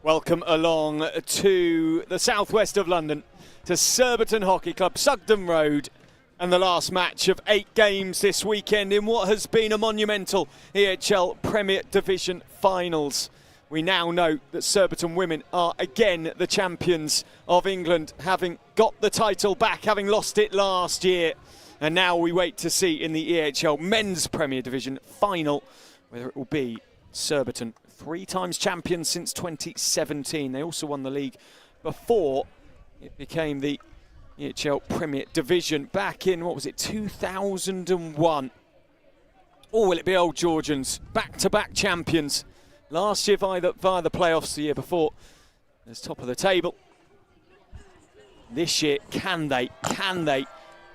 Welcome along to the southwest of London, to Surbiton Hockey Club, Sugden Road, and the last match of 8 games this weekend in what has been a monumental EHL Premier Division finals. We now know that Surbiton women are again the champions of England, having got the title back, having lost it last year. And now we wait to see in the EHL Men's Premier Division final whether it will be Surbiton, 3 times champions since 2017. They also won the league before it became the EHL Premier Division back in, 2001. Or will it be Old Georgians, back-to-back champions? Last year via the playoffs, the year before as top of the table. This year, can they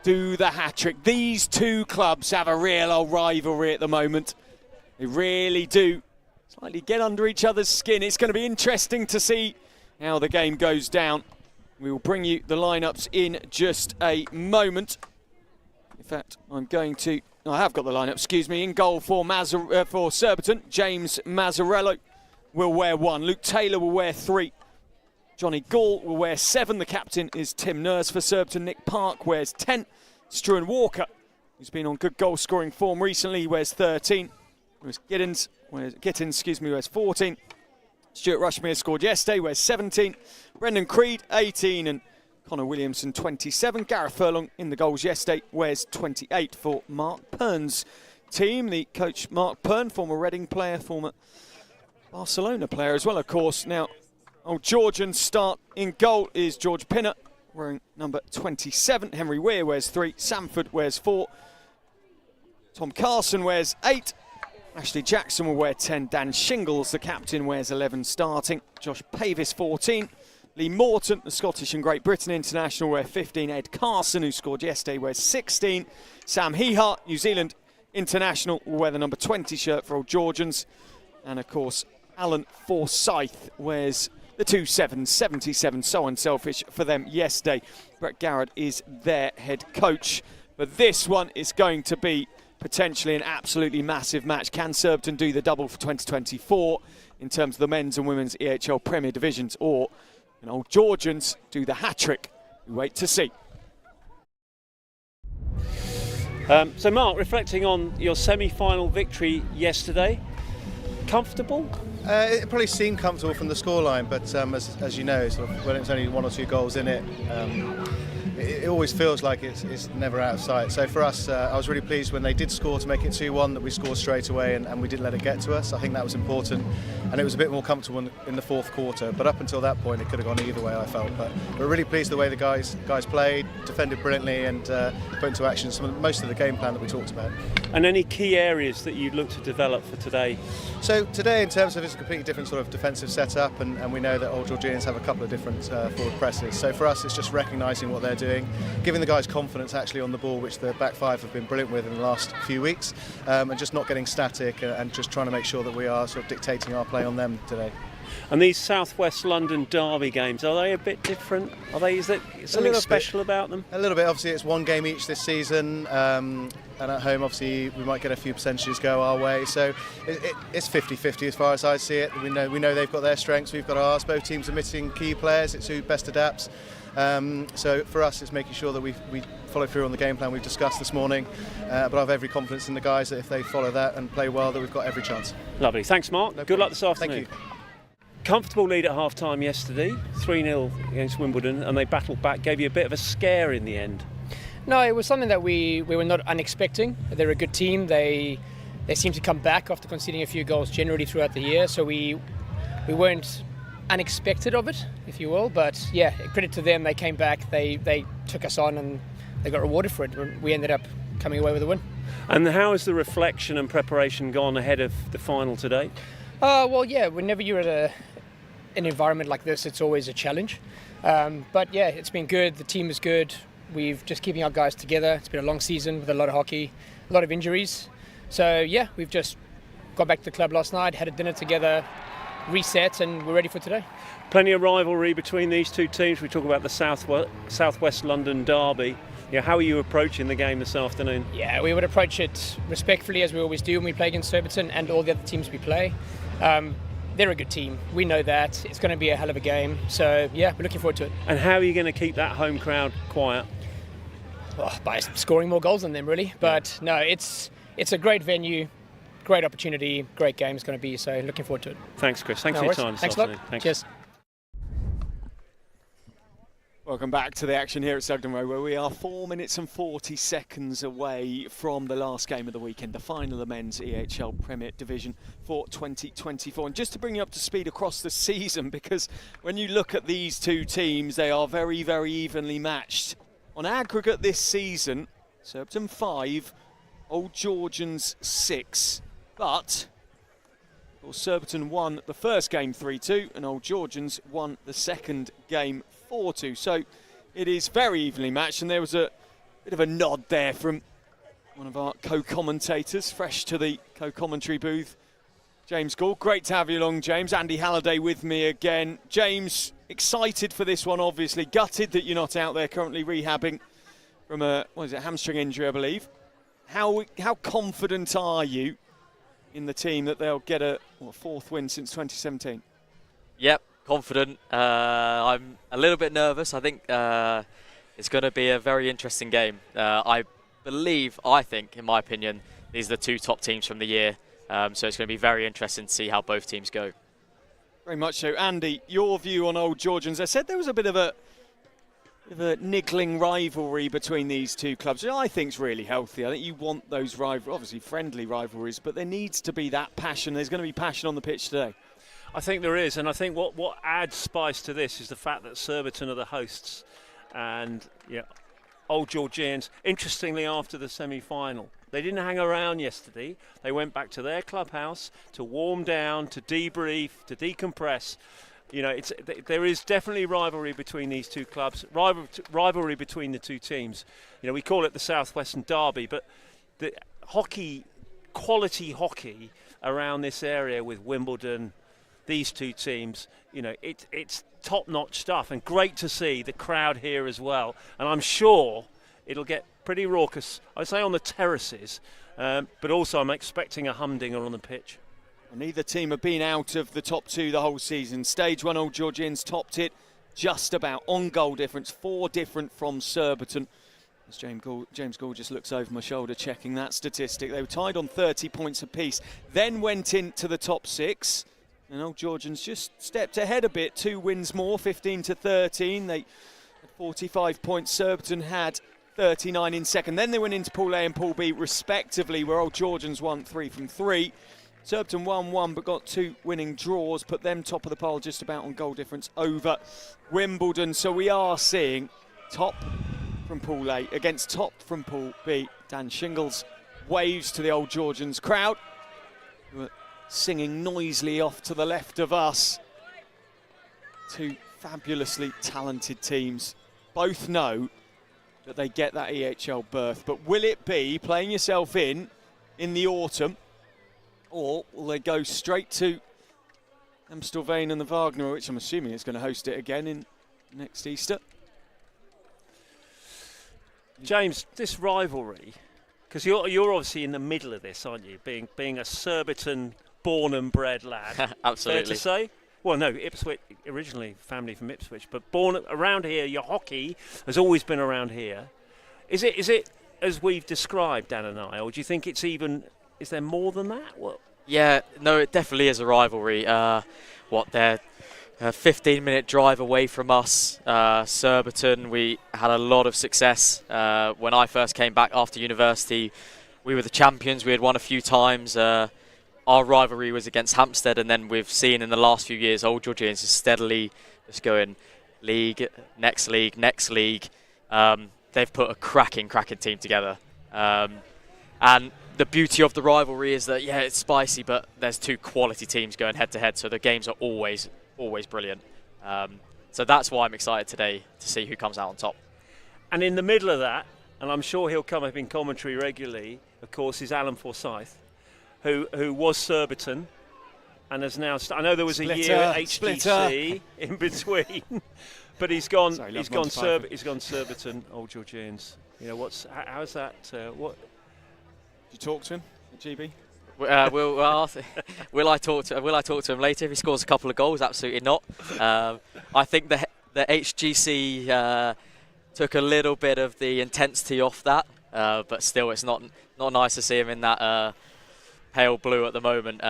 do the hat-trick? These two clubs have a real old rivalry at the moment. They really do slightly get under each other's skin. It's going to be interesting to see how the game goes down. We will bring you the lineups in just a moment. In fact, I have got the lineup, excuse me. In goal for Surbiton, James Mazzarello will wear 1. Luke Taylor will wear 3. Johnny Gall will wear 7. The captain is Tim Nurse for Surbiton. Nick Park wears 10. Struan Walker, who's been on good goal-scoring form recently, wears 13. Gittins wears 14. Stuart Rushmere scored yesterday, wears 17. Brendan Creed, 18. And Connor Williamson, 27. Gareth Furlong in the goals yesterday, wears 28 for Mark Pern's team. The coach, Mark Pern, former Reading player, former Barcelona player as well, of course. Now, Old Georgians start in goal is George Pinner, wearing number 27. Henry Weir wears 3. Samford wears 4. Tom Carson wears 8. Ashley Jackson will wear 10. Dan Shingles, the captain, wears 11 starting. Josh Pavis, 14. Lee Morton, the Scottish and Great Britain international, wear 15. Ed Carson, who scored yesterday, wears 16. Sam Hehart, New Zealand international, will wear the number 20 shirt for Old Georgians. And of course, Alan Forsyth wears the 2-7, 77, so unselfish for them yesterday. Brett Garrett is their head coach. But this one is going to be potentially an absolutely massive match. Can Surbiton do the double for 2024 in terms of the men's and women's EHL Premier Divisions, or can Old Georgians do the hat-trick? We wait to see. So Mark, reflecting on your semi-final victory yesterday, comfortable? It probably seemed comfortable from the scoreline, but as you know, sort of, when it's only 1 or 2 goals in it, it always feels like it's never out of sight. So for us, I was really pleased when they did score to make it 2-1 that we scored straight away and we didn't let it get to us. I think that was important, and it was a bit more comfortable in the 4th quarter. But up until that point, it could have gone either way, I felt. But we're really pleased the way the guys played, defended brilliantly, and put into action most of the game plan that we talked about. And any key areas that you'd look to develop for today? So today, in terms of it's a completely different sort of defensive setup, and we know that Old Georgians have a couple of different forward presses. So for us, it's just recognising what they're doing, giving the guys confidence actually on the ball, which the back 5 have been brilliant with in the last few weeks, and just not getting static and just trying to make sure that we are sort of dictating our play on them today. And these Southwest London derby games, are they a bit different? Is there something special about them? A little bit. Obviously, it's 1 game each this season, and at home, obviously, we might get a few percentages go our way. So it's 50-50 as far as I see it. We know they've got their strengths, we've got ours. Both teams are missing key players. It's who best adapts. So for us, it's making sure that we follow through on the game plan we've discussed this morning. But I have every confidence in the guys that if they follow that and play well, that we've got every chance. Lovely. Thanks, Mark. No Good problem. luck this afternoon. Thank you. Comfortable lead at half-time yesterday, 3-0 against Wimbledon, and they battled back, gave you a bit of a scare in the end. No, it was something that we were not unexpecting. They're a good team. They seem to come back after conceding a few goals generally throughout the year, so we weren't unexpected of it, if you will. But yeah, credit to them. They came back. They took us on, and they got rewarded for it. We ended up coming away with a win. And how has the reflection and preparation gone ahead of the final today? Well, yeah. Whenever you're at an environment like this, it's always a challenge. But yeah, it's been good. The team is good. We've just keeping our guys together. It's been a long season with a lot of hockey, a lot of injuries. So yeah, we've just got back to the club last night, had a dinner together, reset, and we're ready for today. Plenty of rivalry between these two teams. We talk about the Southwest London derby. How are you approaching the game this afternoon? Yeah, we would approach it respectfully, as we always do when we play against Surbiton and all the other teams we play. they're a good team. We know that. It's going to be a hell of a game. So, yeah, we're looking forward to it. And how are you going to keep that home crowd quiet? By scoring more goals than them, really. But, no, it's a great venue, great opportunity, great game it's going to be. So, looking forward to it. Thanks, Chris. Thanks for your time this Thanks a lot. afternoon. Thanks. Cheers. Welcome back to the action here at Sugden Road, where we are 4 minutes and 40 seconds away from the last game of the weekend, the final of the men's EHL Premier Division for 2024. And just to bring you up to speed across the season, because when you look at these two teams, they are very, very evenly matched. On aggregate this season, Surbiton 5, Old Georgians 6. But Surbiton won the first game 3-2 and Old Georgians won the second game 4-2. So it is very evenly matched, and there was a bit of a nod there from one of our co-commentators, fresh to the co-commentary booth, James Gould. Great to have you along, James. Andy Halliday with me again. James, excited for this one, obviously. Gutted that you're not out there currently rehabbing from a, hamstring injury, I believe. How confident are you in the team that they'll get a fourth win since 2017? Yep, confident. I'm a little bit nervous. I think it's going to be a very interesting game. I think, in my opinion, these are the two top teams from the year. So it's going to be very interesting to see how both teams go. Very much so. Andy, your view on Old Georgians. I said there was a bit of a niggling rivalry between these two clubs, which I think is really healthy. I think you want those obviously friendly rivalries, but there needs to be that passion. There's going to be passion on the pitch today. I think there is, and I think what adds spice to this is the fact that Surbiton are the hosts, and Old Georgians, interestingly, after the semi-final, they didn't hang around yesterday. They went back to their clubhouse to warm down, to debrief, to decompress. There is definitely rivalry between these two clubs, rivalry between the two teams. We call it the Southwestern Derby, but the quality hockey around this area with Wimbledon, these two teams, it's top-notch stuff, and great to see the crowd here as well. And I'm sure it'll get pretty raucous, I'd say, on the terraces, but also I'm expecting a humdinger on the pitch. Neither team have been out of the top two the whole season. Stage 1, Old Georgians topped it just about on goal difference, 4 different from Surbiton. As James Gould just looks over my shoulder checking that statistic. They were tied on 30 points apiece, then went into the top 6. And Old Georgians just stepped ahead a bit, 2 wins more, 15-13. They had 45 points. Surbiton had 39 in second. Then they went into Pool A and Pool B respectively, where Old Georgians won 3 from 3. Surbiton won 1 but got 2 winning draws, put them top of the pile just about on goal difference over Wimbledon. So we are seeing top from Pool A against top from Pool B. Dan Shingles waves to the Old Georgians crowd, who are singing noisily off to the left of us. 2 fabulously talented teams. Both know that they get that EHL berth, but will it be playing yourself in the autumn, or will they go straight to Hampstead Westminster and the Wagner, which I'm assuming is going to host it again in next Easter? James, this rivalry, because you're obviously in the middle of this, aren't you? Being a Surbiton born and bred lad. Absolutely. Fair to say? Well, no, Ipswich, originally family from Ipswich, but born around here. Your hockey has always been around here. Is it as we've described, Dan and I, or do you think it's even? Is there more than that? What? Yeah, no, it definitely is a rivalry. They're a 15-minute drive away from us. Surbiton, we had a lot of success. When I first came back after university, we were the champions. We had won a few times. Our rivalry was against Hampstead, and then we've seen in the last few years Old Georgians is steadily just going league, next league, next league. They've put a cracking team together. And the beauty of the rivalry is that, it's spicy, but there's 2 quality teams going head-to-head, so the games are always brilliant. So that's why I'm excited today to see who comes out on top. And in the middle of that, and I'm sure he'll come up in commentary regularly, of course, is Alan Forsyth, who was Surbiton and has now. I know there was a year at HGC in between, but he's gone. Sorry, he's gone Surbiton, Old Georgians. How's that? What? Did you talk to him at GB? Will I talk to him later if he scores a couple of goals? Absolutely not. I think the HGC took a little bit of the intensity off that, but still, it's not nice to see him in that pale blue at the moment.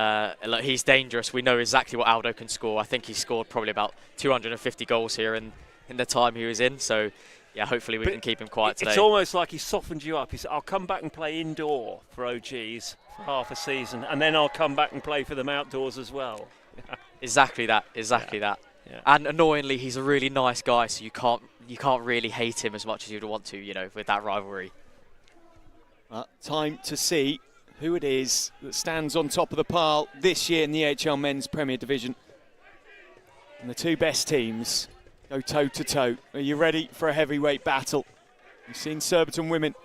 Look, he's dangerous. We know exactly what Aldo can score. I think he scored probably about 250 goals here in the time he was in. So, yeah, hopefully we can keep him quiet today. It's almost like he softened you up. He said, I'll come back and play indoor for OGs for half a season, and then I'll come back and play for them outdoors as well. Exactly that. Yeah. And annoyingly, he's a really nice guy, so you can't really hate him as much as you'd want to, with that rivalry. Time to see who it is that stands on top of the pile this year in the AHL Men's Premier Division. And the two best teams go toe-to-toe. Are you ready for a heavyweight battle? We've seen Surbiton women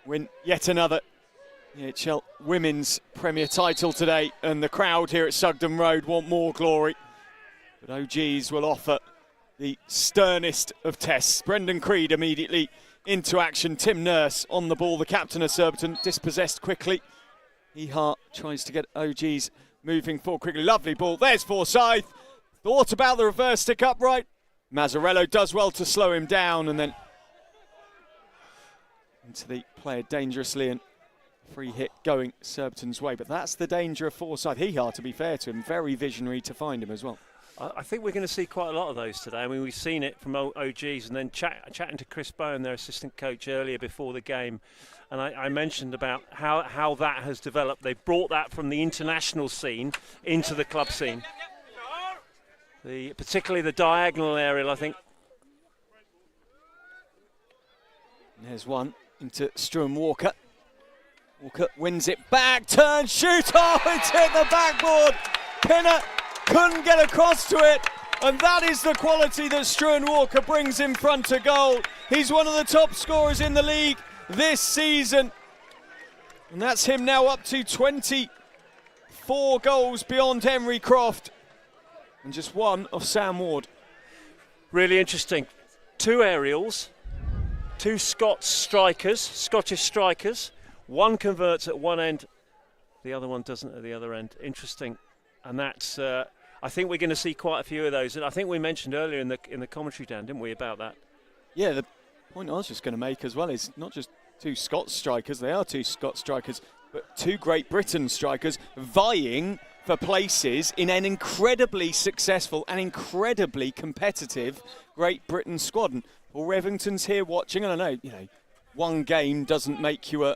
win yet another AHL Women's Premier title today, and the crowd here at Sugden Road want more glory. But OGs will offer the sternest of tests. Brendan Creed immediately into action. Tim Nurse on the ball, the captain of Surbiton, dispossessed quickly. Ehart tries to get OGs moving forward quickly. Lovely ball. There's Forsyth. Thought about the reverse stick upright. Mazzarello does well to slow him down, and then into the player dangerously, and free hit going Surbiton's way. But that's the danger of Forsyth. Ehart, to be fair to him, very visionary to find him as well. I think we're going to see quite a lot of those today. I mean, we've seen it from OGs, and then chatting to Chris Bowen, their assistant coach, earlier before the game. And I mentioned about how that has developed. They've brought that from the international scene into the club scene. Particularly the diagonal area, I think. There's one into Struan Walker. Walker wins it back, turn, shoot. Oh, it's hit the backboard. Pinner couldn't get across to it. And that is the quality that Struan Walker brings in front of goal. He's one of the top scorers in the league this season, and that's him now up to 24 goals beyond Henry Croft, and just one of Sam Ward. Really interesting. Two aerials, two Scottish strikers. One converts at one end, the other one doesn't at the other end. Interesting, and that's. I think we're going to see quite a few of those, and I think we mentioned earlier in the commentary, Dan, didn't we, about that? Yeah. The point I was just going to make as well is not just two Scots strikers, they are two Scots strikers, but two Great Britain strikers vying for places in an incredibly successful and incredibly competitive Great Britain squad. And Paul Revington's here watching, and I know, one game doesn't make you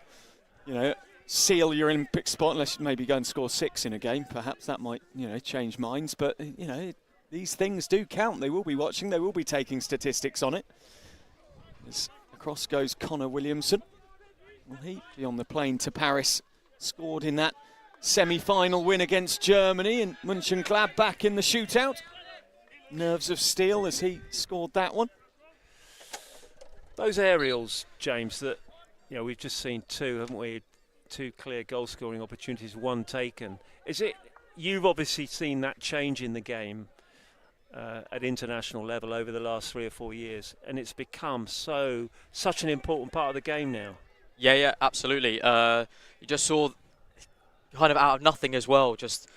seal your Olympic spot unless you maybe go and score 6 in a game. Perhaps that might, change minds, but, these things do count. They will be watching, they will be taking statistics on it. As across goes Connor Williamson. Will he be on the plane to Paris? Scored in that semi-final win against Germany, and Mönchengladbach in the shootout. Nerves of steel as he scored that one. Those aerials, James, that we've just seen two, haven't we? Two clear goal-scoring opportunities, one taken. You've obviously seen that change in the game at international level over the last 3 or 4 years, and it's become such an important part of the game now. Yeah, absolutely. You just saw kind of out of nothing as well, just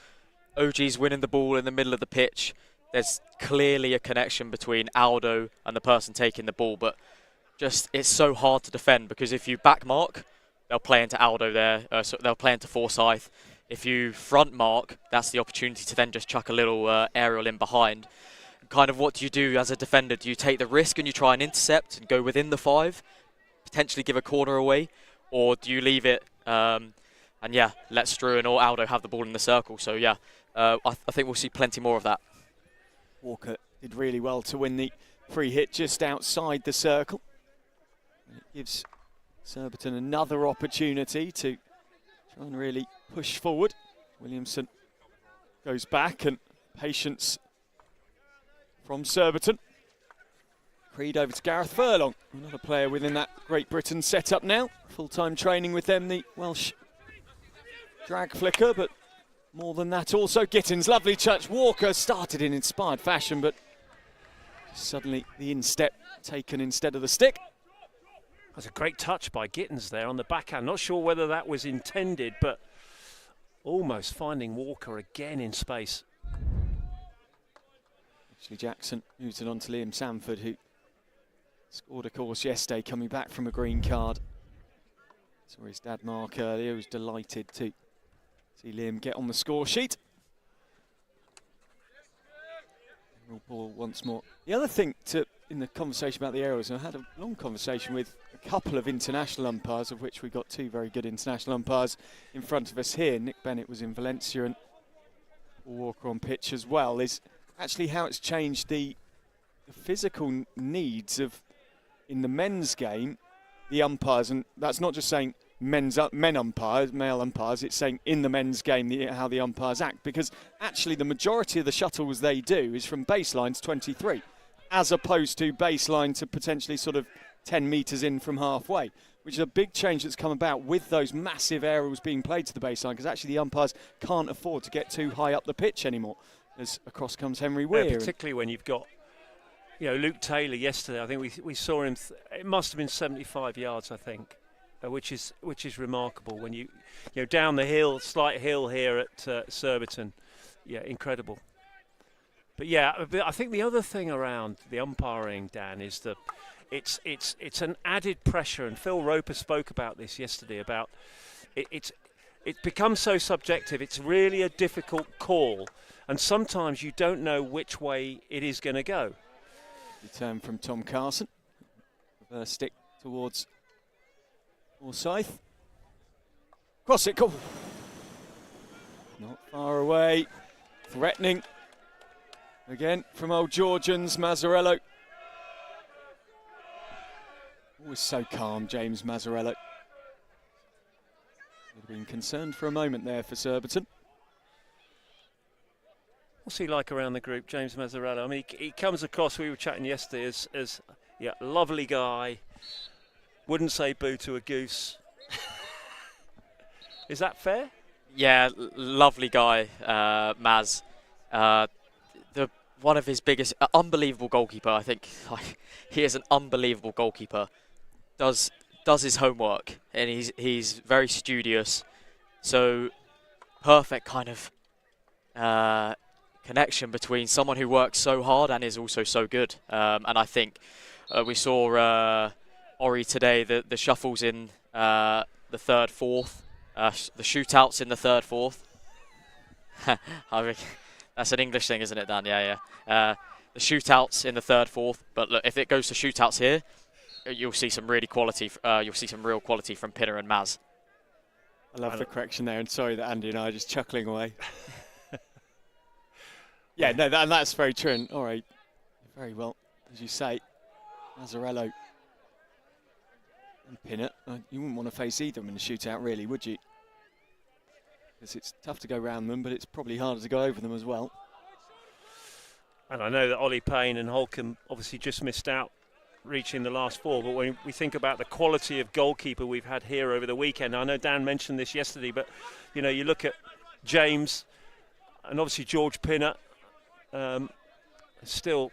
OG's winning the ball in the middle of the pitch. There's clearly a connection between Aldo and the person taking the ball, but just it's so hard to defend because if you back mark, they'll play into Aldo there, so they'll play into Forsyth. If you front mark, that's the opportunity to then just chuck a little aerial in behind. Kind of what do you do as a defender? Do you take the risk and you try and intercept and go within the 5, potentially give a corner away, or do you leave it and let Struan or Aldo have the ball in the circle? So I think we'll see plenty more of that. Walker did really well to win the free hit just outside the circle. It gives Surbiton another opportunity to try and really push forward. Williamson goes back, and patience from Surbiton. Creed over to Gareth Furlong, another player within that Great Britain setup now. Full-time training with them, the Welsh drag flicker, but more than that also. Gittins, lovely touch. Walker started in inspired fashion, but suddenly the instep taken instead of the stick. That's a great touch by Gittins there on the backhand. Not sure whether that was intended, but almost finding Walker again in space. Ashley Jackson moves it on to Liam Sanford, who scored, of course, yesterday, coming back from a green card. Saw his dad Mark earlier, who was delighted to see Liam get on the score sheet. Real ball once more. The other thing in the conversation about the aerials, and I had a long conversation with a couple of international umpires, of which we got 2 very good international umpires in front of us here. Nick Bennett was in Valencia and Paul Walker on pitch as well, is actually how it's changed the physical needs of, in the men's game, the umpires, and that's not just saying male umpires, it's saying in the men's game how the umpires act, because actually the majority of the shuttles they do is from baseline to 23, as opposed to baseline to potentially sort of 10 metres in from halfway, which is a big change that's come about with those massive aerials being played to the baseline, because actually the umpires can't afford to get too high up the pitch anymore, as across comes Henry Weir. Yeah, particularly when you've got, Luke Taylor yesterday, I think we saw him, it must have been 75 yards, I think, which is remarkable when you down the hill, slight hill here at Surbiton. Yeah, incredible. But yeah, I think the other thing around the umpiring, Dan, is that it's an added pressure, and Phil Roper spoke about this yesterday, about it becomes so subjective. It's really a difficult call, and sometimes you don't know which way it is going to go. Return from Tom Carson. Reverse stick towards Forsyth. Cross it, go. Not far away. Threatening. Again from Old Georgians, Mazzarello. Always so calm, James Mazzarello. Would have been concerned for a moment there for Surbiton. What's he like around the group, James Mazzarello? I mean, he comes across, we were chatting yesterday, as lovely guy. Wouldn't say boo to a goose. Is that fair? Yeah, lovely guy, Maz. One of his biggest, unbelievable goalkeeper. I think he is an unbelievable goalkeeper. Does his homework, and he's very studious. So perfect kind of connection between someone who works so hard and is also so good. And I think we saw Ori today, the shuffles in the third, fourth, the shootouts in the third, fourth. That's an English thing, isn't it, Dan? Yeah. The shootouts in the third, fourth. But look, if it goes to shootouts here, you'll see some really quality. You'll see some real quality from Pinner and Maz. I love the correction there, and sorry that Andy and I are just chuckling away. Yeah, no, that's very true. And all right, very well, as you say, Mazzarello and Pinner. You wouldn't want to face either of them in a shootout, really, would you? Because it's tough to go around them, but it's probably harder to go over them as well. And I know that Ollie Payne and Holcomb obviously just missed out reaching the last 4, but when we think about the quality of goalkeeper we've had here over the weekend, I know Dan mentioned this yesterday, but you look at James and obviously George Pinner, still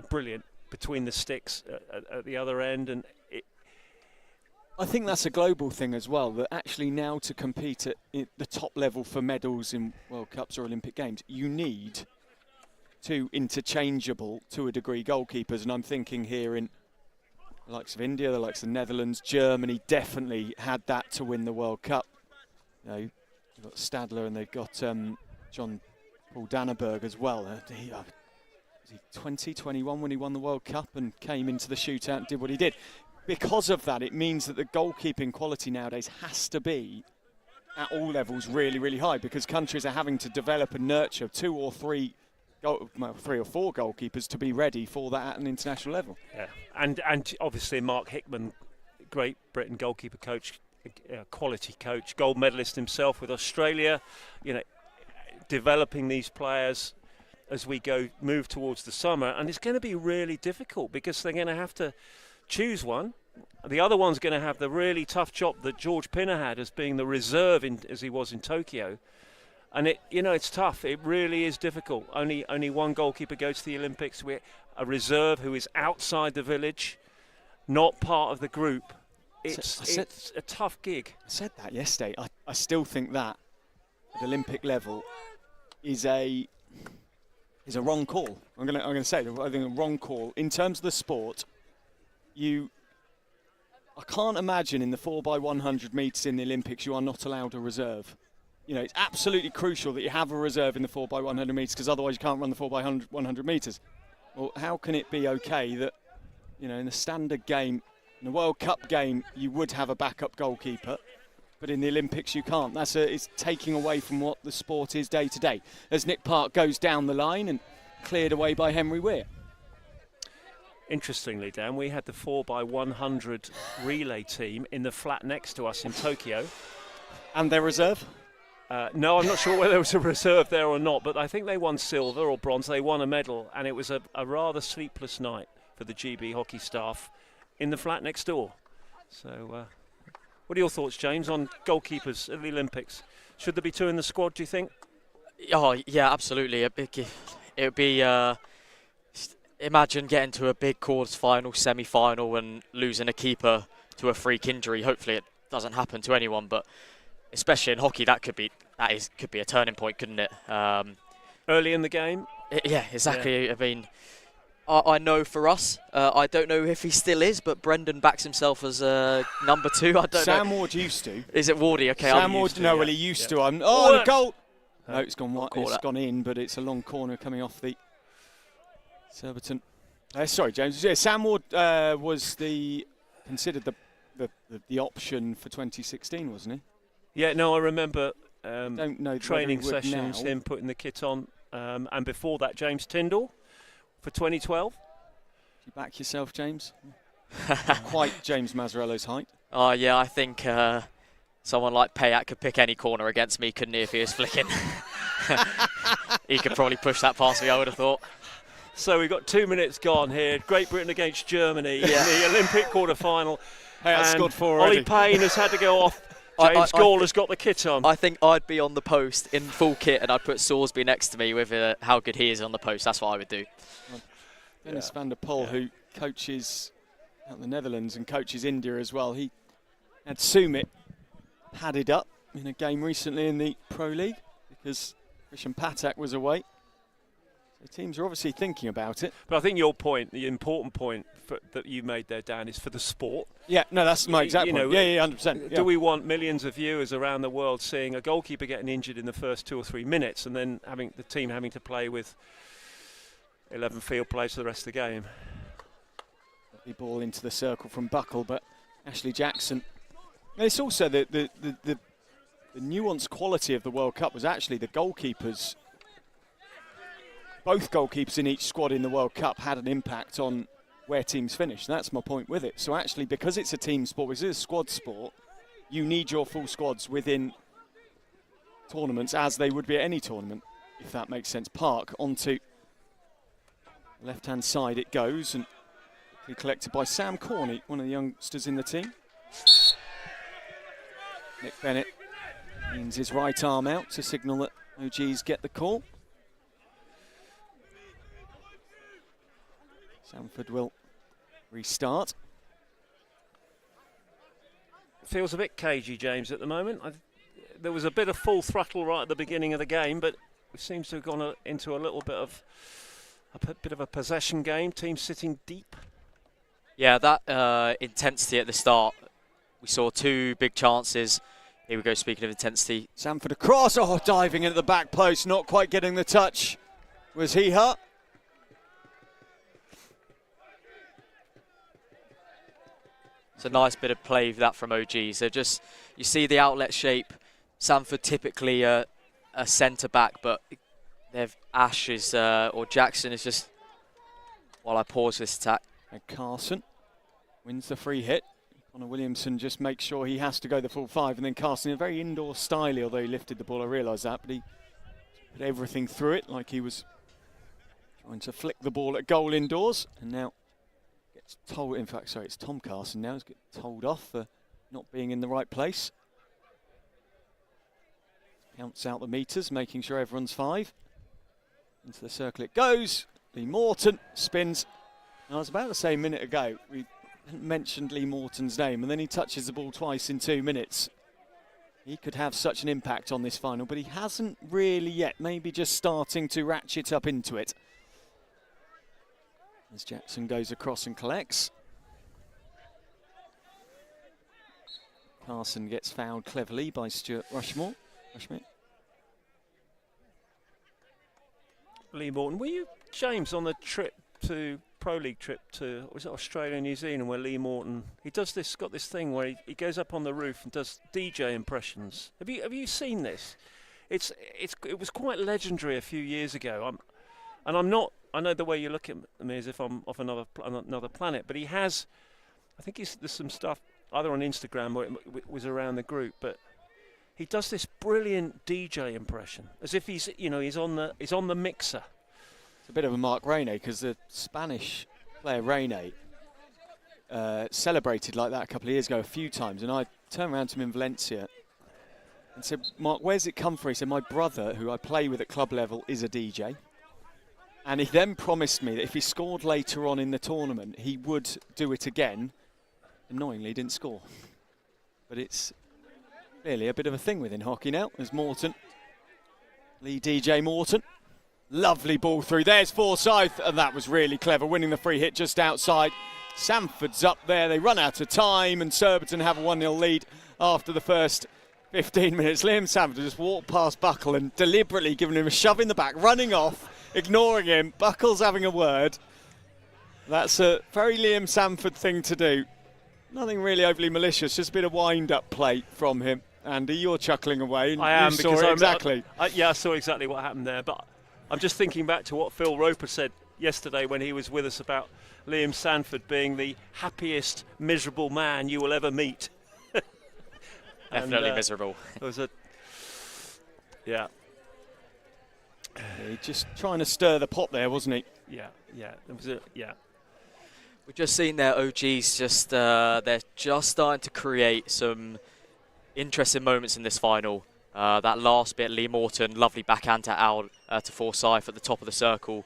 brilliant between the sticks at the other end. And I think that's a global thing as well, that actually now to compete at the top level for medals in World Cups or Olympic Games, you need 2 interchangeable, to a degree, goalkeepers. And I'm thinking here in the likes of India, the likes of the Netherlands, Germany definitely had that to win the World Cup. They've got Stadler and they've got John Paul Danneberg as well. Was he 20, 21 when he won the World Cup and came into the shootout and did what he did? Because of that, it means that the goalkeeping quality nowadays has to be at all levels really, really high, because countries are having to develop and nurture 2 or 3 3 or 4 goalkeepers to be ready for that at an international level. Yeah, and obviously Mark Hickman, Great Britain goalkeeper coach, quality coach, gold medalist himself with Australia, developing these players as we move towards the summer. And it's going to be really difficult because they're going to have to choose one. The other one's going to have the really tough job that George Pinner had as being the reserve as he was in Tokyo. And it's tough. It really is difficult. Only one goalkeeper goes to the Olympics. We're a reserve who is outside the village, not part of the group. It's a tough gig. I said that yesterday. I still think that at Olympic level is a wrong call. I'm gonna say I think a wrong call in terms of the sport. I can't imagine in the 4x100 metres in the Olympics you are not allowed a reserve. You know, it's absolutely crucial that you have a reserve in the 4x100 metres because otherwise you can't run the 4x100 metres. Well, how can it be okay that, you know, in the standard game, in the World Cup game, you would have a backup goalkeeper, but in the Olympics you can't? It's taking away from what the sport is day to day. As Nick Park goes down the line and cleared away by Henry Weir. Interestingly, Dan, we had the 4x100 relay team in the flat next to us in Tokyo. And their reserve? No, I'm not sure whether there was a reserve there or not, but I think they won silver or bronze. They won a medal, and it was a rather sleepless night for the GB hockey staff in the flat next door. So, what are your thoughts, James, on goalkeepers at the Olympics? Should there be two in the squad, do you think? Oh, yeah, absolutely. It would be... imagine getting to a big quarter-final, semi-final and losing a keeper to a freak injury. Hopefully it doesn't happen to anyone, but especially in hockey, that could be a turning point, couldn't it? Early in the game? Yeah, exactly. Yeah. I mean, I know for us, I don't know if he still is, but Brendan backs himself as number 2. I don't know. Sam Ward used to. Is it Wardy? Okay, Sam Ward, no, well, he used to. The goal! No, it's gone in, but it's a long corner coming off the Surbiton. Sorry, James. Yeah, Sam Ward was considered the option for 2016, wasn't he? Yeah, no, I remember Don't know training sessions, now. him putting the kit on, and before that, James Tyndall for 2012. Do you back yourself, James? Not quite James Mazzarello's height. Oh, yeah, I think someone like Payak could pick any corner against me, couldn't he, if he was flicking? He could probably push that past me, I would have thought. So we've got 2 minutes gone here. Great Britain against Germany in the Olympic quarter-final. Hey, I scored 4 already. Ollie Payne has had to go off. James Gall has got the kit on. I think I'd be on the post in full kit and I'd put Sorsby next to me with how good he is on the post. That's what I would do. Dennis van der Poel, who coaches out the Netherlands and coaches India as well, he had Sumit padded up in a game recently in the Pro League because Krishan Patak was away. The teams are obviously thinking about it. But I think your point, the important point that you made there, Dan, is for the sport. Yeah, no, that's my exact point. Yeah, 100%. Yeah. Do we want millions of viewers around the world seeing a goalkeeper getting injured in the first 2 or 3 minutes and then having the team having to play with 11 field players for the rest of the game? The ball into the circle from Buckle, but Ashley Jackson. And it's also the nuanced quality of the World Cup was actually the goalkeepers. Both goalkeepers in each squad in the World Cup had an impact on where teams finish. That's my point with it. So actually, because it's a team sport, because it's a squad sport, you need your full squads within tournaments as they would be at any tournament, if that makes sense. Park onto the left-hand side it goes, and collected by Sam Corney, one of the youngsters in the team. Nick Bennett leans his right arm out to signal that OGs get the call. Sanford will restart. Feels a bit cagey, James, at the moment. There was a bit of full throttle right at the beginning of the game, but it seems to have gone into a little bit of a possession game. Team sitting deep. Yeah, that intensity at the start. We saw 2 big chances. Here we go, speaking of intensity. Sanford across, diving into the back post, not quite getting the touch. Was he hurt? It's a nice bit of play that from OGs. They're just, you see the outlet shape. Sanford typically a centre-back, but they've Ash is, or Jackson is just, while I pause this attack. And Carson wins the free hit. Connor Williamson just makes sure he has to go the full 5, and then Carson in a very indoor style, although he lifted the ball, I realise that, but he put everything through it like he was trying to flick the ball at goal indoors, and now gets told, in fact, sorry, it's Tom Carson now, he's getting told off for not being in the right place. Counts out the metres, making sure everyone's 5. Into the circle it goes. Lee Morton spins. I was about to say a minute ago, we hadn't mentioned Lee Morton's name, and then he touches the ball twice in 2 minutes. He could have such an impact on this final, but he hasn't really yet. Maybe just starting to ratchet up into it. As Jackson goes across and collects. Carson gets fouled cleverly by Stuart Rushmore. Lee Morton, were you, James, on the trip to Pro League trip to, was it Australia and New Zealand, where Lee Morton, he does this, got this thing where he goes up on the roof and does DJ impressions. Have you seen this? It was quite legendary a few years ago. I know the way you look at me as if I'm off another planet, but he has, I think there's some stuff either on Instagram or it was around the group, but he does this brilliant DJ impression as if he's on the mixer. It's a bit of a Mark Rene, because the Spanish player Rene celebrated like that a couple of years ago a few times, and I turned around to him in Valencia and said, Mark, where's it come from? He said, my brother, who I play with at club level, is a DJ. And he then promised me that if he scored later on in the tournament, he would do it again. Annoyingly, he didn't score. But it's clearly a bit of a thing within hockey now. There's Morton. Lee DJ Morton. Lovely ball through. There's Forsyth, and that was really clever, winning the free hit just outside. Sanford's up there. They run out of time, and Surbiton have a 1-0 lead after the first 15 minutes. Liam Sanford just walked past Buckle and deliberately giving him a shove in the back, running off, ignoring him. Buckle's having a word. That's a very Liam Sanford thing to do. Nothing really overly malicious, just a bit of wind-up play from him. Andy, you're chuckling away. I am, because exactly. I saw exactly what happened there, but I'm just thinking back to what Phil Roper said yesterday when he was with us about Liam Sanford being the happiest, miserable man you will ever meet. Definitely miserable. It was yeah. He just trying to stir the pot there, wasn't he? Yeah. It was yeah. We've just seen their OGs just they're just starting to create some interesting moments in this final. That last bit, Lee Morton, lovely backhand to Forsyth at the top of the circle.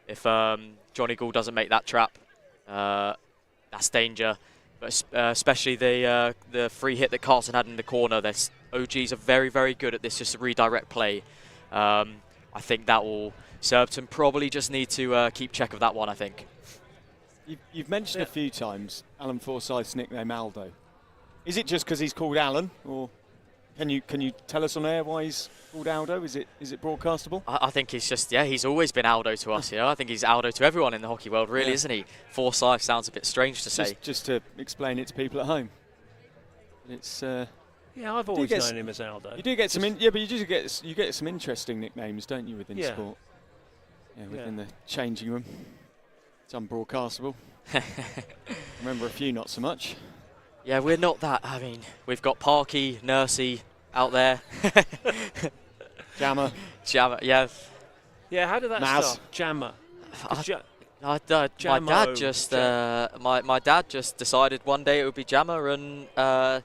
If Johnny Gould doesn't make that trap, that's danger. But especially the free hit that Carson had in the corner. Their OGs are very, very good at this, just a redirect play. I think that will Surbiton probably just need to keep check of that one, I think. You've mentioned a few times Alan Forsyth's nickname Aldo. Is it just because he's called Alan, or can you tell us on air why he's called Aldo? Is it broadcastable? I think he's just, he's always been Aldo to us. I think he's Aldo to everyone in the hockey world, really, isn't he? Forsyth sounds a bit strange to say. Just to explain it to people at home. It's I've always known him as Aldo. You do get but you get some interesting nicknames, don't you, within sport? Yeah, within the changing room. It's unbroadcastable. Remember a few, not so much. Yeah, we're not that. I mean, we've got Parky, Nursey out there. Jammer, yeah. Yeah, how did that Maz. start? Jammer. My dad just my dad just decided one day it would be Jammer, and the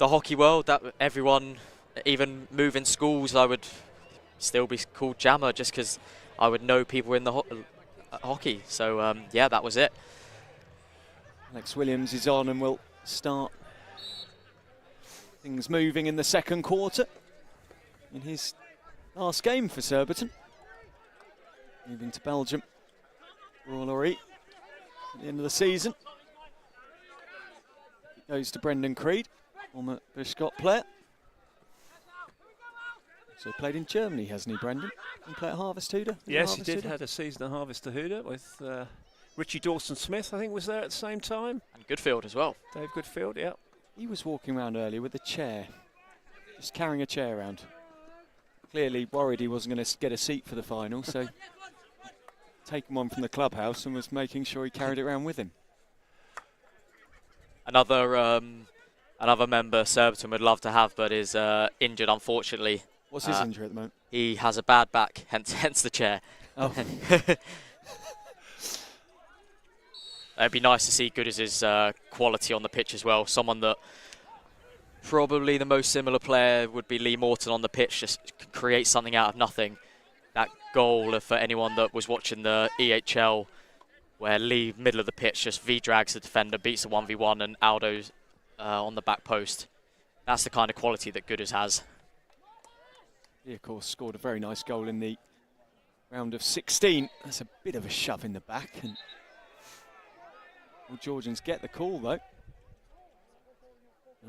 hockey world, that everyone, even moving schools, I would still be called Jammer just because I would know people in the hockey. So that was it. Alex Williams is on and will start things moving in the second quarter in his last game for Surbiton. Moving to Belgium for All at the end of the season. It goes to Brendan Creed, former Bushcott player. So played in Germany, hasn't he, Brendan? He played at Harvest-Huda? Yes, he did. Had a season at Harvest-Huda with Richie Dawson-Smith, I think, was there at the same time. And Goodfield as well. Dave Goodfield, yeah. He was walking around earlier with a chair, just carrying a chair around. Clearly worried he wasn't going to get a seat for the final, so taken one from the clubhouse and was making sure he carried it around with him. Another member Surbiton would love to have, but is injured, unfortunately. What's his injury at the moment? He has a bad back, hence the chair. Oh. It'd be nice to see Goodis's quality on the pitch as well. Someone that probably the most similar player would be Lee Morton on the pitch, just create something out of nothing. That goal, for anyone that was watching the EHL, where Lee, middle of the pitch, just V-drags the defender, beats the 1v1, and Aldo's on the back post. that's the kind of quality that Gooders has. He, of course, scored a very nice goal in the round of 16. That's a bit of a shove in the back. And Old Georgians get the call, though.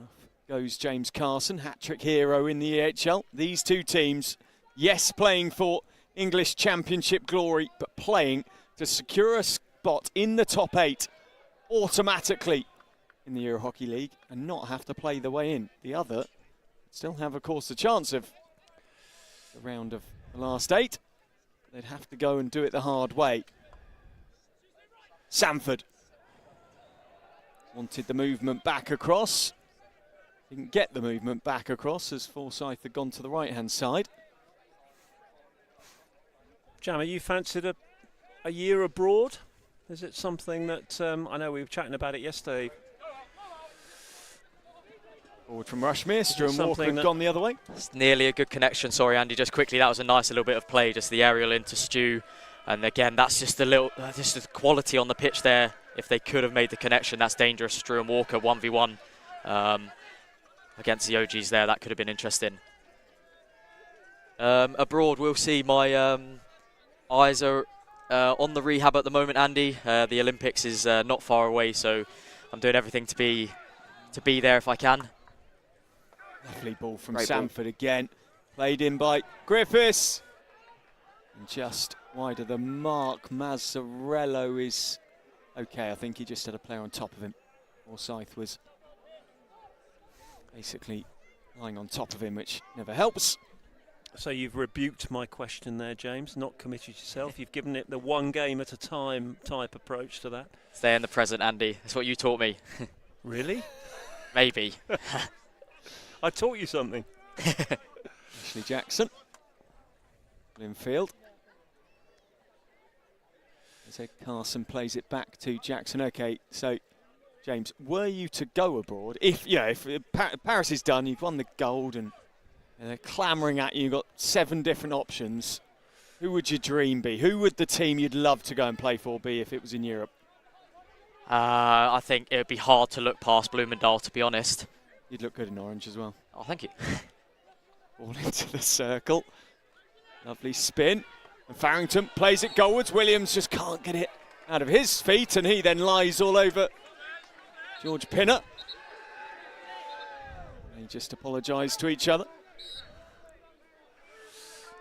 Off goes James Carson, hat-trick hero in the EHL. These two teams, yes, playing for English Championship glory, but playing to secure a spot in the top 8 automatically in the Euro Hockey League and not have to play the way in. The other still have, of course, the chance of the round of the last 8. They'd have to go and do it the hard way. Sanford wanted the movement back across. Didn't get the movement back across as Forsyth had gone to the right-hand side. Jammer, you fancied a year abroad? Is it something that, I know we were chatting about it yesterday. Forward from Rushmere, and Walker had gone the other way. It's nearly a good connection. Sorry, Andy, just quickly, that was a nice little bit of play, just the aerial into Stu. And again, that's just just the quality on the pitch there. If they could have made the connection, that's dangerous. Stu and Walker 1v1 against the OGs there. That could have been interesting. Abroad, we'll see. My eyes are on the rehab at the moment, Andy. The Olympics is not far away, so I'm doing everything to be there if I can. Lovely ball from Great Sanford again. Played in by Griffiths. And just wide of the mark. Mazzarello is okay. I think he just had a player on top of him. Forsyth was basically lying on top of him, which never helps. So you've rebuked my question there, James, not committed yourself. You've given it the one game at a time type approach to that. Stay in the present, Andy. That's what you taught me. Really? Maybe. I taught you something. Ashley Jackson. Linfield. As Ed Carson plays it back to Jackson. Okay, so James, were you to go abroad, if Paris is done, you've won the gold and they're clamouring at you, you've got 7 different options, who would your dream be? Who would the team you'd love to go and play for be if it was in Europe? I think it would be hard to look past Bloemendaal, to be honest. You'd look good in orange as well. Oh, thank you. Ball into the circle. Lovely spin. And Farrington plays it goalwards. Williams just can't get it out of his feet, and he then lies all over George Pinner. They just apologise to each other.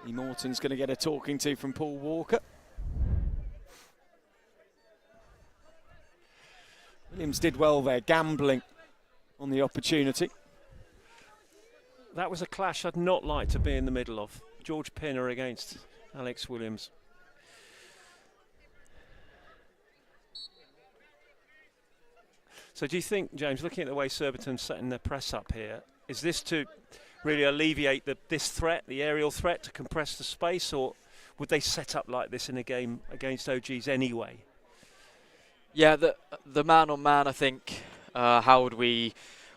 Lee Morton's going to get a talking to from Paul Walker. Williams did well there, gambling on the opportunity. That was a clash I'd not like to be in the middle of. George Pinner against Alex Williams. So do you think, James, looking at the way Surbiton's setting their press up here, is this to really alleviate this threat, the aerial threat, to compress the space, or would they set up like this in a game against OGs anyway? Yeah, the man on man, I think, how would we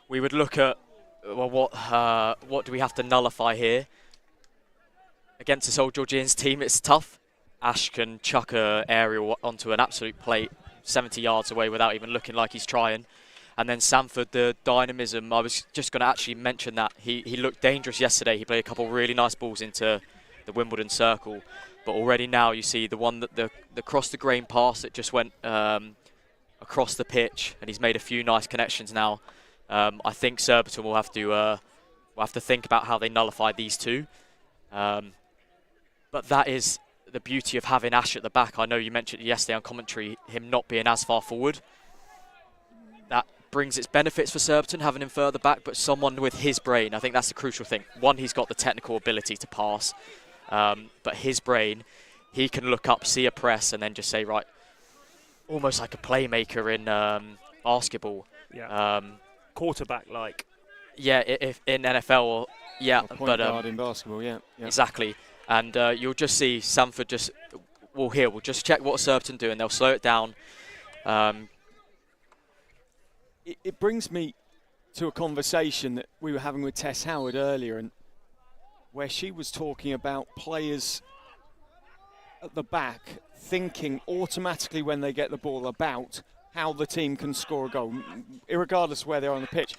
would look at, well, what do we have to nullify here? Against this Old Georgians team, it's tough. Ash can chuck a aerial onto an absolute plate 70 yards away without even looking like he's trying. And then Sanford, the dynamism, I was just going to actually mention that. He looked dangerous yesterday. He played a couple really nice balls into the Wimbledon circle. But already now you see the one that the cross the grain pass that just went across the pitch, and he's made a few nice connections now. I think Surbiton will have to think about how they nullify these two. But that is the beauty of having Ash at the back. I know you mentioned yesterday on commentary him not being as far forward. That brings its benefits for Surbiton, having him further back, but someone with his brain, I think that's the crucial thing. One, he's got the technical ability to pass, but his brain, he can look up, see a press, and then just say, right, almost like a playmaker in basketball. Yeah. Quarterback-like. Yeah, if in NFL, or, yeah. Or point guard in basketball, yeah. Exactly. And you'll just see Sanford we'll just check what Surbiton do, and they'll slow it down. It brings me to a conversation that we were having with Tess Howard earlier, and where she was talking about players at the back thinking automatically when they get the ball about how the team can score a goal, irregardless of where they are on the pitch.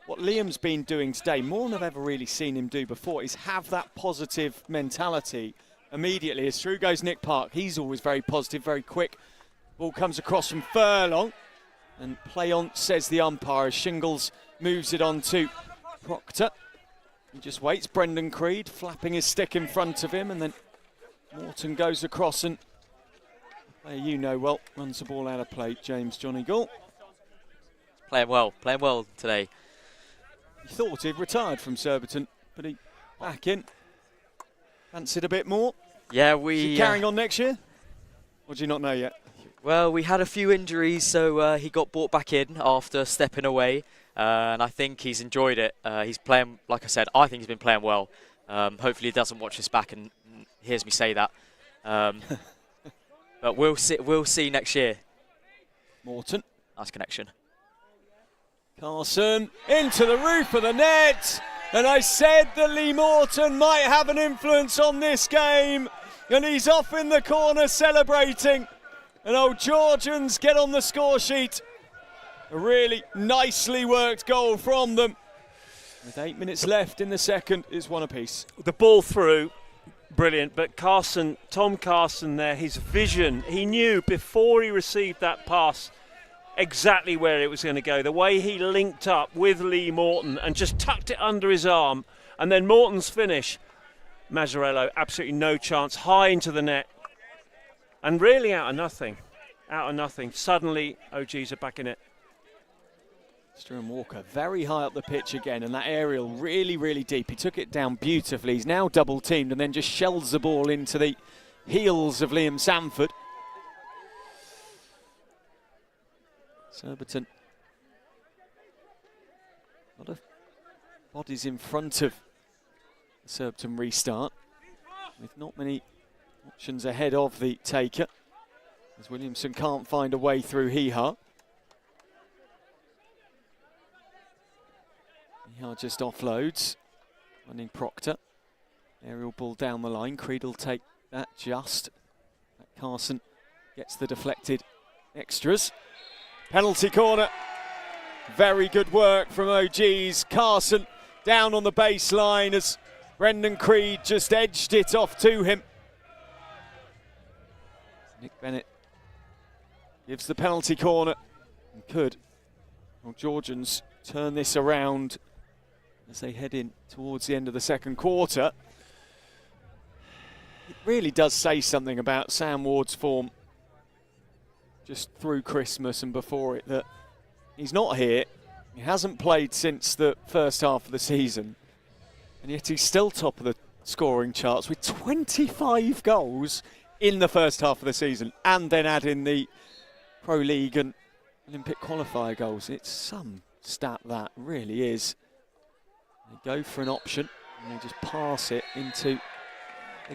what Liam's been doing today, more than I've ever really seen him do before, is have that positive mentality immediately. As through goes Nick Park, he's always very positive, very quick. Ball comes across from Furlong, and play on, says the umpire, as Shingles moves it on to Proctor. He just waits, Brendan Creed flapping his stick in front of him, and then Morton goes across and, you know well, runs the ball out of play, James Johnny Gall. Playing well today. He thought he'd retired from Surbiton, but he back in. Fancied a bit more. Yeah, Is he carrying on next year? Or do you not know yet? Well, we had a few injuries, so he got brought back in after stepping away, and I think he's enjoyed it. He's playing, like I said, I think he's been playing well. Hopefully he doesn't watch this back and hears me say that. But we'll see next year. Morton. Nice connection. Carson into the roof of the net. And I said that Lee Morton might have an influence on this game. And he's off in the corner celebrating. And Old Georgians get on the score sheet. A really nicely worked goal from them. With 8 minutes left in the second, is one apiece. The ball through, brilliant. But Tom Carson there, his vision, he knew before he received that pass exactly where it was going to go. The way he linked up with Lee Morton and just tucked it under his arm. And then Morton's finish. Mazzarello, absolutely no chance, high into the net. And really out of nothing. Suddenly, OGs are back in it. Stuart Walker very high up the pitch again, and that aerial really, really deep. He took it down beautifully. He's now double teamed and then just shells the ball into the heels of Liam Sanford. Surbiton. A lot of bodies in front of the Surbiton restart, with not many options ahead of the taker, as Williamson can't find a way through Hee-Ha. Hee-Ha just offloads, running Proctor. Aerial ball down the line, Creed will take that just. Carson gets the deflected extras. Penalty corner. Very good work from OGs. Carson down on the baseline as Brendan Creed just edged it off to him. Nick Bennett gives the penalty corner. And could Old Georgians turn this around as they head in towards the end of the second quarter. It really does say something about Sam Ward's form just through Christmas and before it, that he's not here. He hasn't played since the first half of the season, and yet he's still top of the scoring charts with 25 goals in the first half of the season, and then add in the Pro League and Olympic qualifier goals. It's some stat, that really is. They go for an option and they just pass it into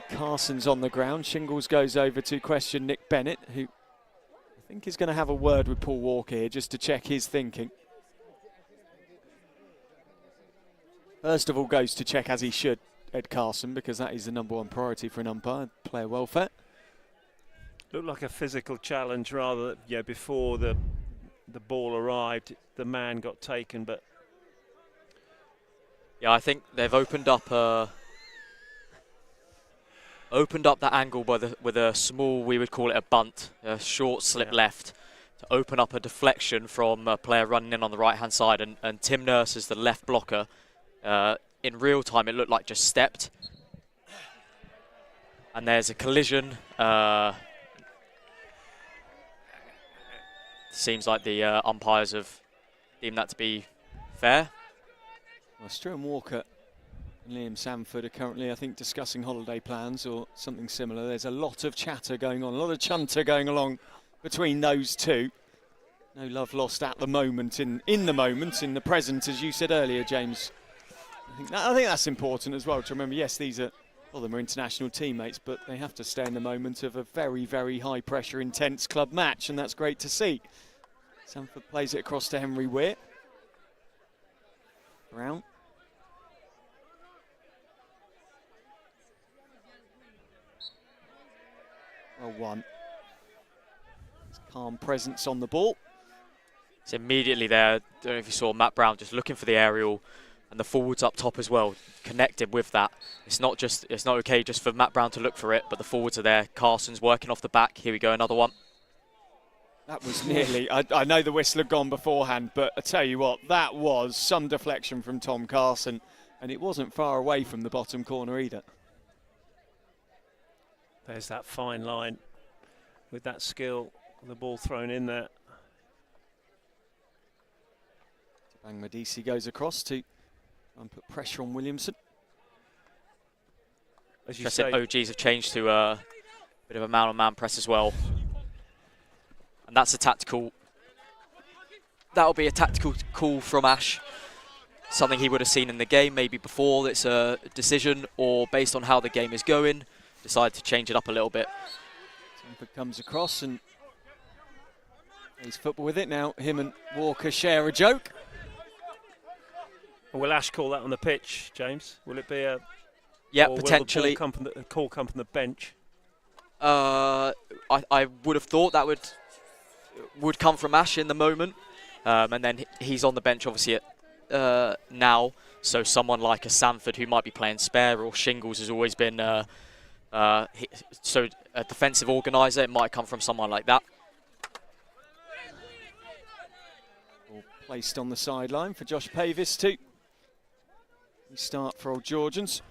Carson's on the ground. Shingles goes over to question Nick Bennett, who I think is going to have a word with Paul Walker here just to check his thinking. First of all, goes to check, as he should, Ed Carson, because that is the #1 priority for an umpire, player welfare. Looked like a physical challenge rather, before the ball arrived, the man got taken, but yeah, I think they've opened up that angle with a small, we would call it a bunt, a short slip left, to open up a deflection from a player running in on the right hand side, and Tim Nurse is the left blocker. In real time, it looked like just stepped, and there's a collision. Seems like the umpires have deemed that to be fair. Well, Stuart Walker and Liam Sanford are currently, I think, discussing holiday plans or something similar. There's a lot of chatter going on, a lot of chunter going along between those two. No love lost at the moment, in the present, as you said earlier, James. I think that's important as well to remember. Yes, these are, all of them are international teammates, but they have to stay in the moment of a very, very high pressure, intense club match, and that's great to see. Sanford plays it across to Henry Weir. Brown. Well won. Calm presence on the ball. So immediately there, I don't know if you saw Matt Brown just looking for the aerial, and the forwards up top as well, connected with that. It's not okay just for Matt Brown to look for it, but the forwards are there. Carson's working off the back. Here we go, another one. That was nearly, I know the whistle had gone beforehand, but I tell you what, that was some deflection from Tom Carson, and it wasn't far away from the bottom corner either. There's that fine line with that skill, the ball thrown in there. Bang Medici goes across to and put pressure on Williamson. As you say, OGs have changed to a bit of a man-on-man press as well. And that's a tactical, that'll be a tactical call from Ash. Something he would have seen in the game, maybe before it's a decision, or based on how the game is going, decide to change it up a little bit. Stamford comes across and plays football with it now. Him and Walker share a joke. Will Ash call that on the pitch, James? Will it be a... Yeah, or potentially. Will the call come from the bench? I would have thought that would come from Ash in the moment. And then he's on the bench, obviously, now. So someone like a Sanford who might be playing spare, or Shingles has always been so a defensive organiser. It might come from someone like that. All placed on the sideline for Josh Pavis too. We start for Old Georgians.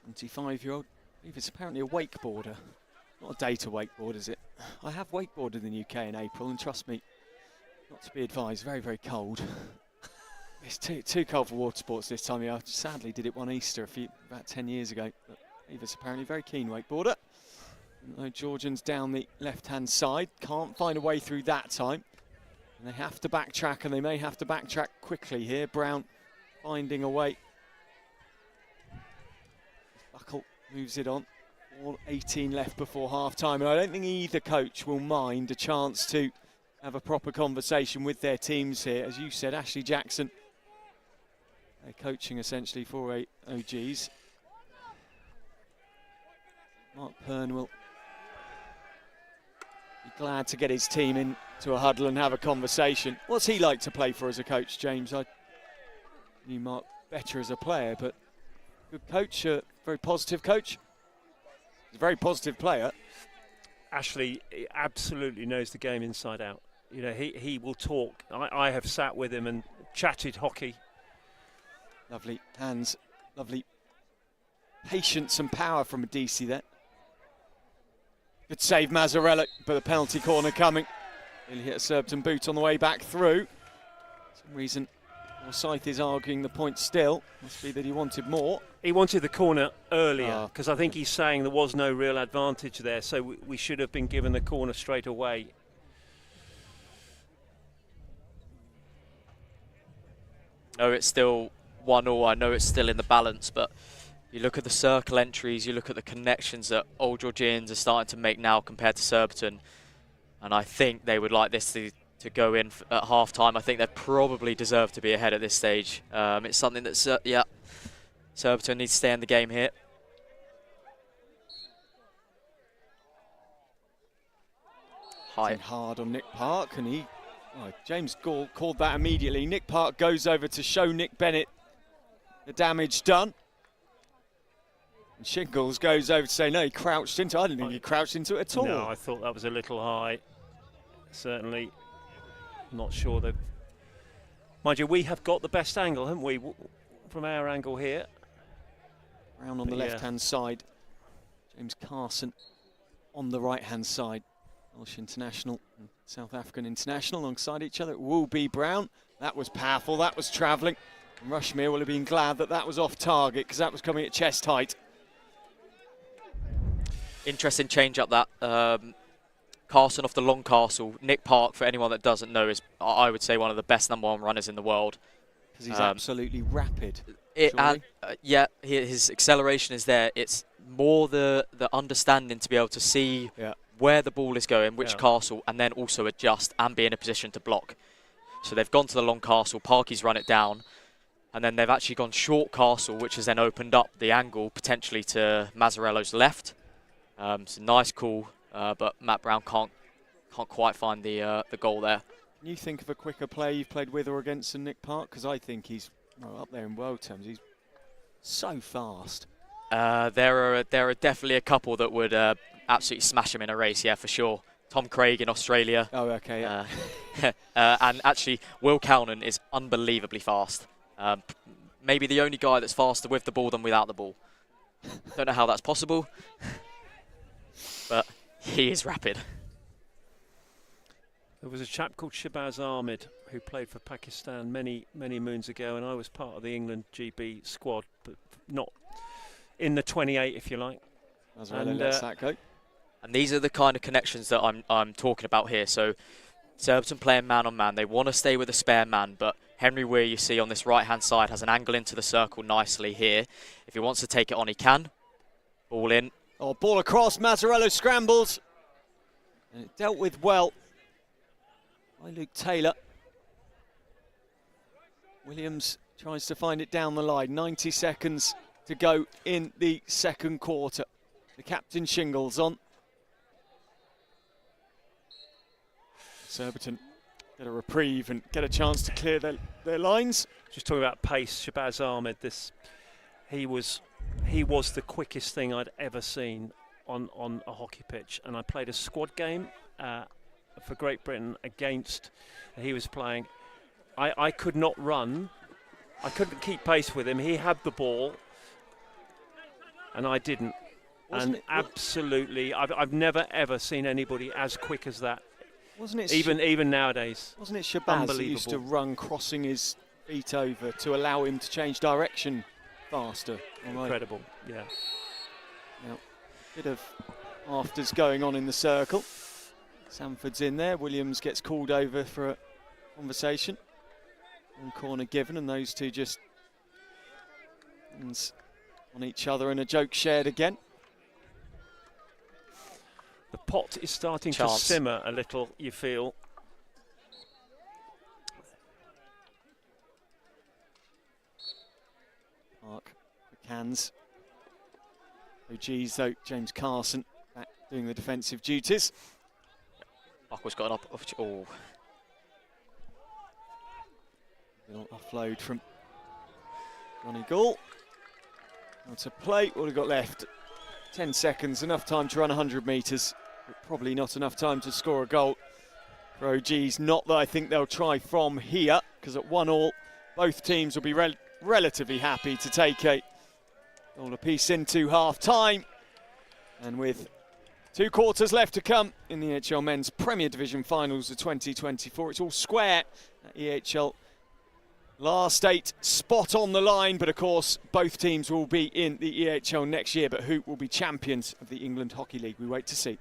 25-year-old. I believe it's apparently a wakeboarder. Not a data wakeboard, is it? I have wakeboarded in the UK in April, and trust me, not to be advised, very, very cold. It's too cold for water sports this time of year. I sadly did it one Easter about 10 years ago. But Pavis apparently a very keen wakeboarder. Old Georgians down the left-hand side. Can't find a way through that time. And they have to backtrack, and they may have to backtrack quickly here. Brown finding a way. Buckle moves it on. All 18 left before half-time, and I don't think either coach will mind a chance to have a proper conversation with their teams here. As you said, Ashley Jackson, they're coaching essentially for OGs. Mark Pern will be glad to get his team into a huddle and have a conversation. What's he like to play for as a coach, James? I knew Mark better as a player, but good coach, very positive coach. He's a very positive player. Ashley absolutely knows the game inside out. You know, he will talk. I have sat with him and chatted hockey. Lovely hands, lovely patience and power from Medici there. Good save, Mazzarella, but the penalty corner coming. Nearly hit a Surbiton boot on the way back through. For some reason, Forsyth is arguing the point still. Must be that he wanted more. He wanted the corner earlier, because I think he's saying there was no real advantage there, so we should have been given the corner straight away. No, it's still 1-1. I know it's still in the balance, but you look at the circle entries, you look at the connections that Old Georgians are starting to make now compared to Surbiton, and I think they would like this to go in at half-time. I think they probably deserve to be ahead at this stage. It's something that, Surbiton needs to stay in the game here. High. Hard on Nick Park, and James Gall called that immediately. Nick Park goes over to show Nick Bennett the damage done. And Shingles goes over to say, no, he crouched into it. I didn't think he crouched into it at all. No, I thought that was a little high. Certainly not sure that. Mind you, we have got the best angle, haven't we, from our angle here. Brown on the left-hand side. James Carson on the right-hand side. Welsh international and South African international alongside each other. It will be Brown. That was powerful. That was travelling. And Rushmere will have been glad that that was off target, because that was coming at chest height. Interesting change up that. Carson off the long castle. Nick Park, for anyone that doesn't know, is, I would say, one of the best #1 runners in the world. Because he's absolutely rapid. Yeah, his acceleration is there. It's more the understanding to be able to see where the ball is going, which castle, and then also adjust and be in a position to block. So they've gone to the long castle, Parky's run it down, and then they've actually gone short castle, which has then opened up the angle potentially to Mazzarello's left. It's a nice call, but Matt Brown can't quite find the goal there. Can you think of a quicker player you've played with or against than Nick Park? Because I think he's up there in world terms. He's so fast. There are definitely a couple that would absolutely smash him in a race, yeah, for sure. Tom Craig in Australia. Oh, okay. Yeah. And actually, Will Cownan is unbelievably fast. Maybe the only guy that's faster with the ball than without the ball. Don't know how that's possible, but he is rapid. There was a chap called Shabazz Ahmed who played for Pakistan many moons ago, and I was part of the England GB squad, but not in the 28, if you like. As well, lets that go. And these are the kind of connections that I'm talking about here. So Surbiton playing man on man. They want to stay with a spare man, but Henry Weir, you see on this right-hand side, has an angle into the circle nicely here. If he wants to take it on, he can. Ball in. Oh, ball across. Mazzarello scrambles. And it dealt with well by Luke Taylor. Williams tries to find it down the line. 90 seconds to go in the second quarter. The captain shingles on. Surbiton get a reprieve and get a chance to clear their lines. Just talking about pace, Shabazz Ahmed, he was the quickest thing I'd ever seen on a hockey pitch. And I played a squad game for Great Britain against, he was playing. I could not run. I couldn't keep pace with him. He had the ball and I didn't. And absolutely, I've never ever seen anybody as quick as that. Wasn't it even nowadays? Wasn't it Shabazz who used to run crossing his feet over to allow him to change direction faster? Incredible, yeah. Now, bit of afters going on in the circle. Sanford's in there. Williams gets called over for a conversation. One corner given, and those two just hands on each other and a joke shared again. The pot is starting to simmer a little, you feel. Mark for cans. OGs though, James Carson back doing the defensive duties. Buckle's got an oh. Little offload from Johnny Gall. Now to play, what have we got left? 10 seconds, enough time to run 100 metres. But probably not enough time to score a goal for OGs. Not that I think they'll try from here, because at 1-1, both teams will be relatively happy to take a goal apiece into half-time. And with 2 quarters left to come in the EHL Men's Premier Division Finals of 2024, it's all square at EHL Last 8 spot on the line, but of course both teams will be in the EHL next year, but who will be champions of the England Hockey League? We wait to see.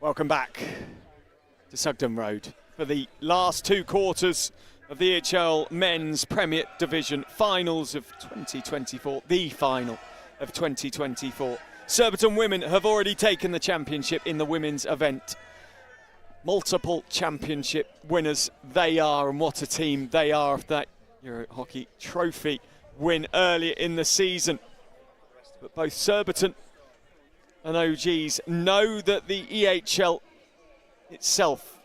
Welcome back to Sugden Road for the last 2 quarters of the EHL Men's Premier Division Finals of 2024, the final of 2024. Surbiton women have already taken the championship in the women's event. Multiple championship winners they are, and what a team they are after that Euro Hockey Trophy win earlier in the season. But both Surbiton and OGs know that the EHL itself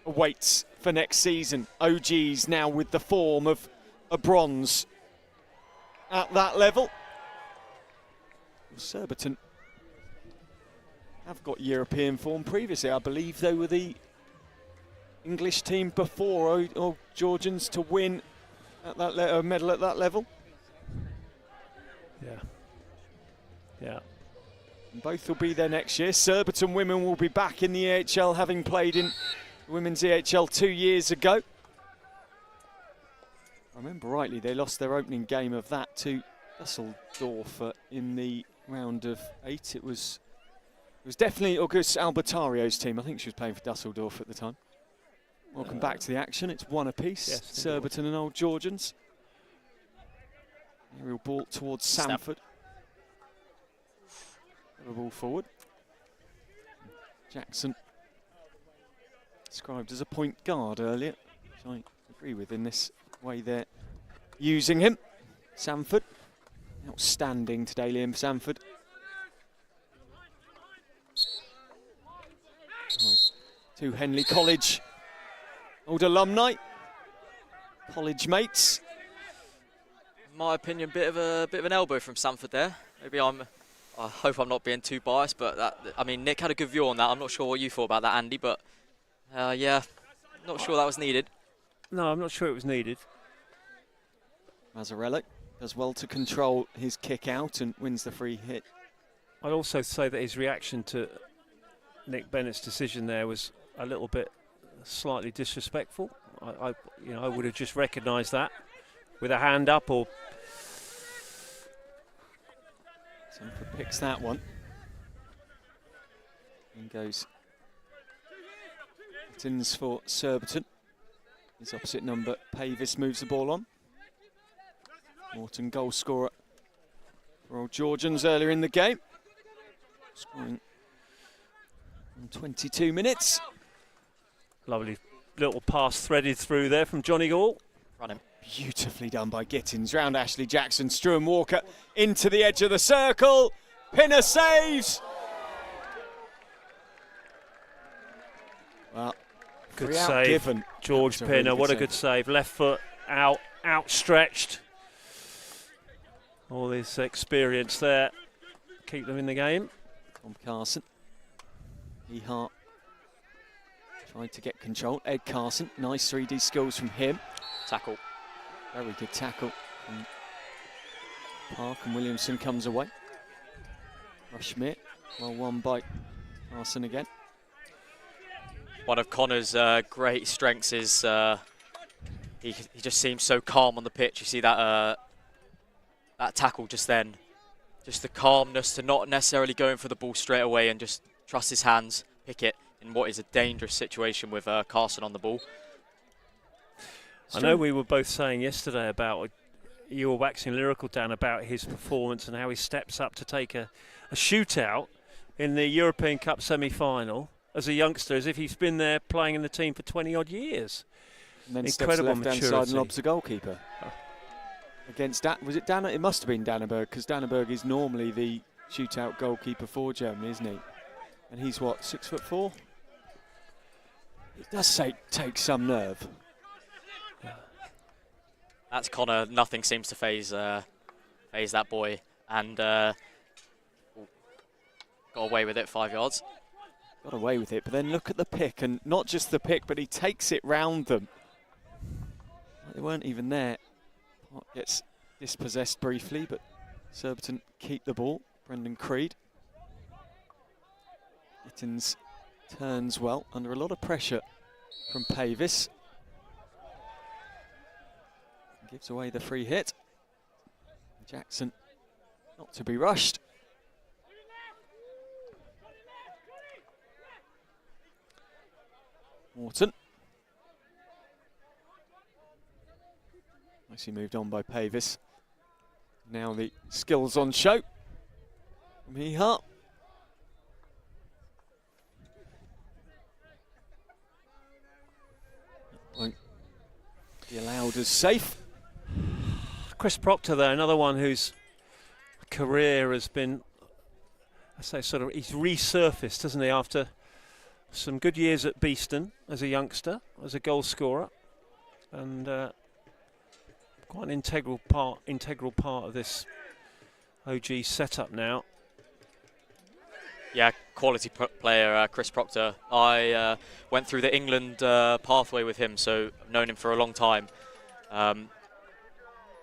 awaits for next season. OGs now with the form of a bronze at that level. Surbiton have got European form previously. I believe they were the English team before Old Georgians to win at that a medal at that level. Yeah. And both will be there next year. Surbiton women will be back in the EHL, having played in the Women's EHL 2 years ago. If I remember rightly, they lost their opening game of that to Dusseldorf in the round of 8. It was definitely August Albertario's team. I think she was playing for Dusseldorf at the time. Welcome back to the action. It's 1 apiece. Yes, Surbiton and Old Georgians. Aerial ball towards Sanford. The ball forward. Jackson, described as a point guard earlier, which I agree with in this way they're using him. Sanford, outstanding today, Liam Sanford. Two Henley College old alumni, college mates. In my opinion, bit of an elbow from Sanford there. Maybe I hope I'm not being too biased, but Nick had a good view on that. I'm not sure what you thought about that, Andy, but yeah, not sure that was needed. No, I'm not sure it was needed. Mazzarello does well to control his kick out and wins the free hit. I'd also say that his reaction to Nick Bennett's decision there was a little bit slightly disrespectful. I would have just recognised that with a hand up or. Sanford picks that one. And goes Gittins for Surbiton. His opposite number, Pavis, moves the ball on. Morton, goal scorer for Old Georgians earlier in the game. Scoring in 22 minutes. Lovely little pass threaded through there from Johnny Gall. Run him. Beautifully done by Gittins. Round Ashley Jackson, Struan Walker into the edge of the circle. Pinner saves. Well, good save, George Pinner. What a good save. Left foot out, outstretched. All this experience there. Keep them in the game. Tom Carson. Ehart tried to get control. Ed Carson, nice 3D skills from him. Tackle. Very good tackle from Park, and Williamson comes away. Rushmere, well won by Carson again. One of Connor's great strengths is he just seems so calm on the pitch. You see that that tackle just then. Just the calmness to not necessarily going for the ball straight away and just trust his hands, pick it in what is a dangerous situation with Carson on the ball. I know we were both saying yesterday about, you were waxing lyrical, Dan, about his performance and how he steps up to take a shootout in the European Cup semi-final as a youngster, as if he's been there playing in the team for 20-odd years. And then incredible steps left-hand side and lobs the goalkeeper. Oh. Against, was it Danner? It must have been Danneberg, because Danneberg is normally the shootout goalkeeper for Germany, isn't he? And he's what, 6'4"? It does take some nerve. That's Connor. Nothing seems to phase that boy, and got away with it 5 yards. Got away with it, but then look at the pick, and not just the pick, but he takes it round them. They weren't even there. Park gets dispossessed briefly, but Surbiton keep the ball. Brendan Creed. Gittins turns well, under a lot of pressure from Pavis. Gives away the free hit. Jackson not to be rushed. Morton. Nicely moved on by Pavis. Now the skills on show from Hihar. Won't be allowed as safe. Chris Proctor there, another one whose career has been, I say, sort of, he's resurfaced, hasn't he, after some good years at Beeston as a youngster, as a goal scorer, and quite an integral part of this OG setup now. Yeah, quality player, Chris Proctor. I went through the England pathway with him, so I've known him for a long time.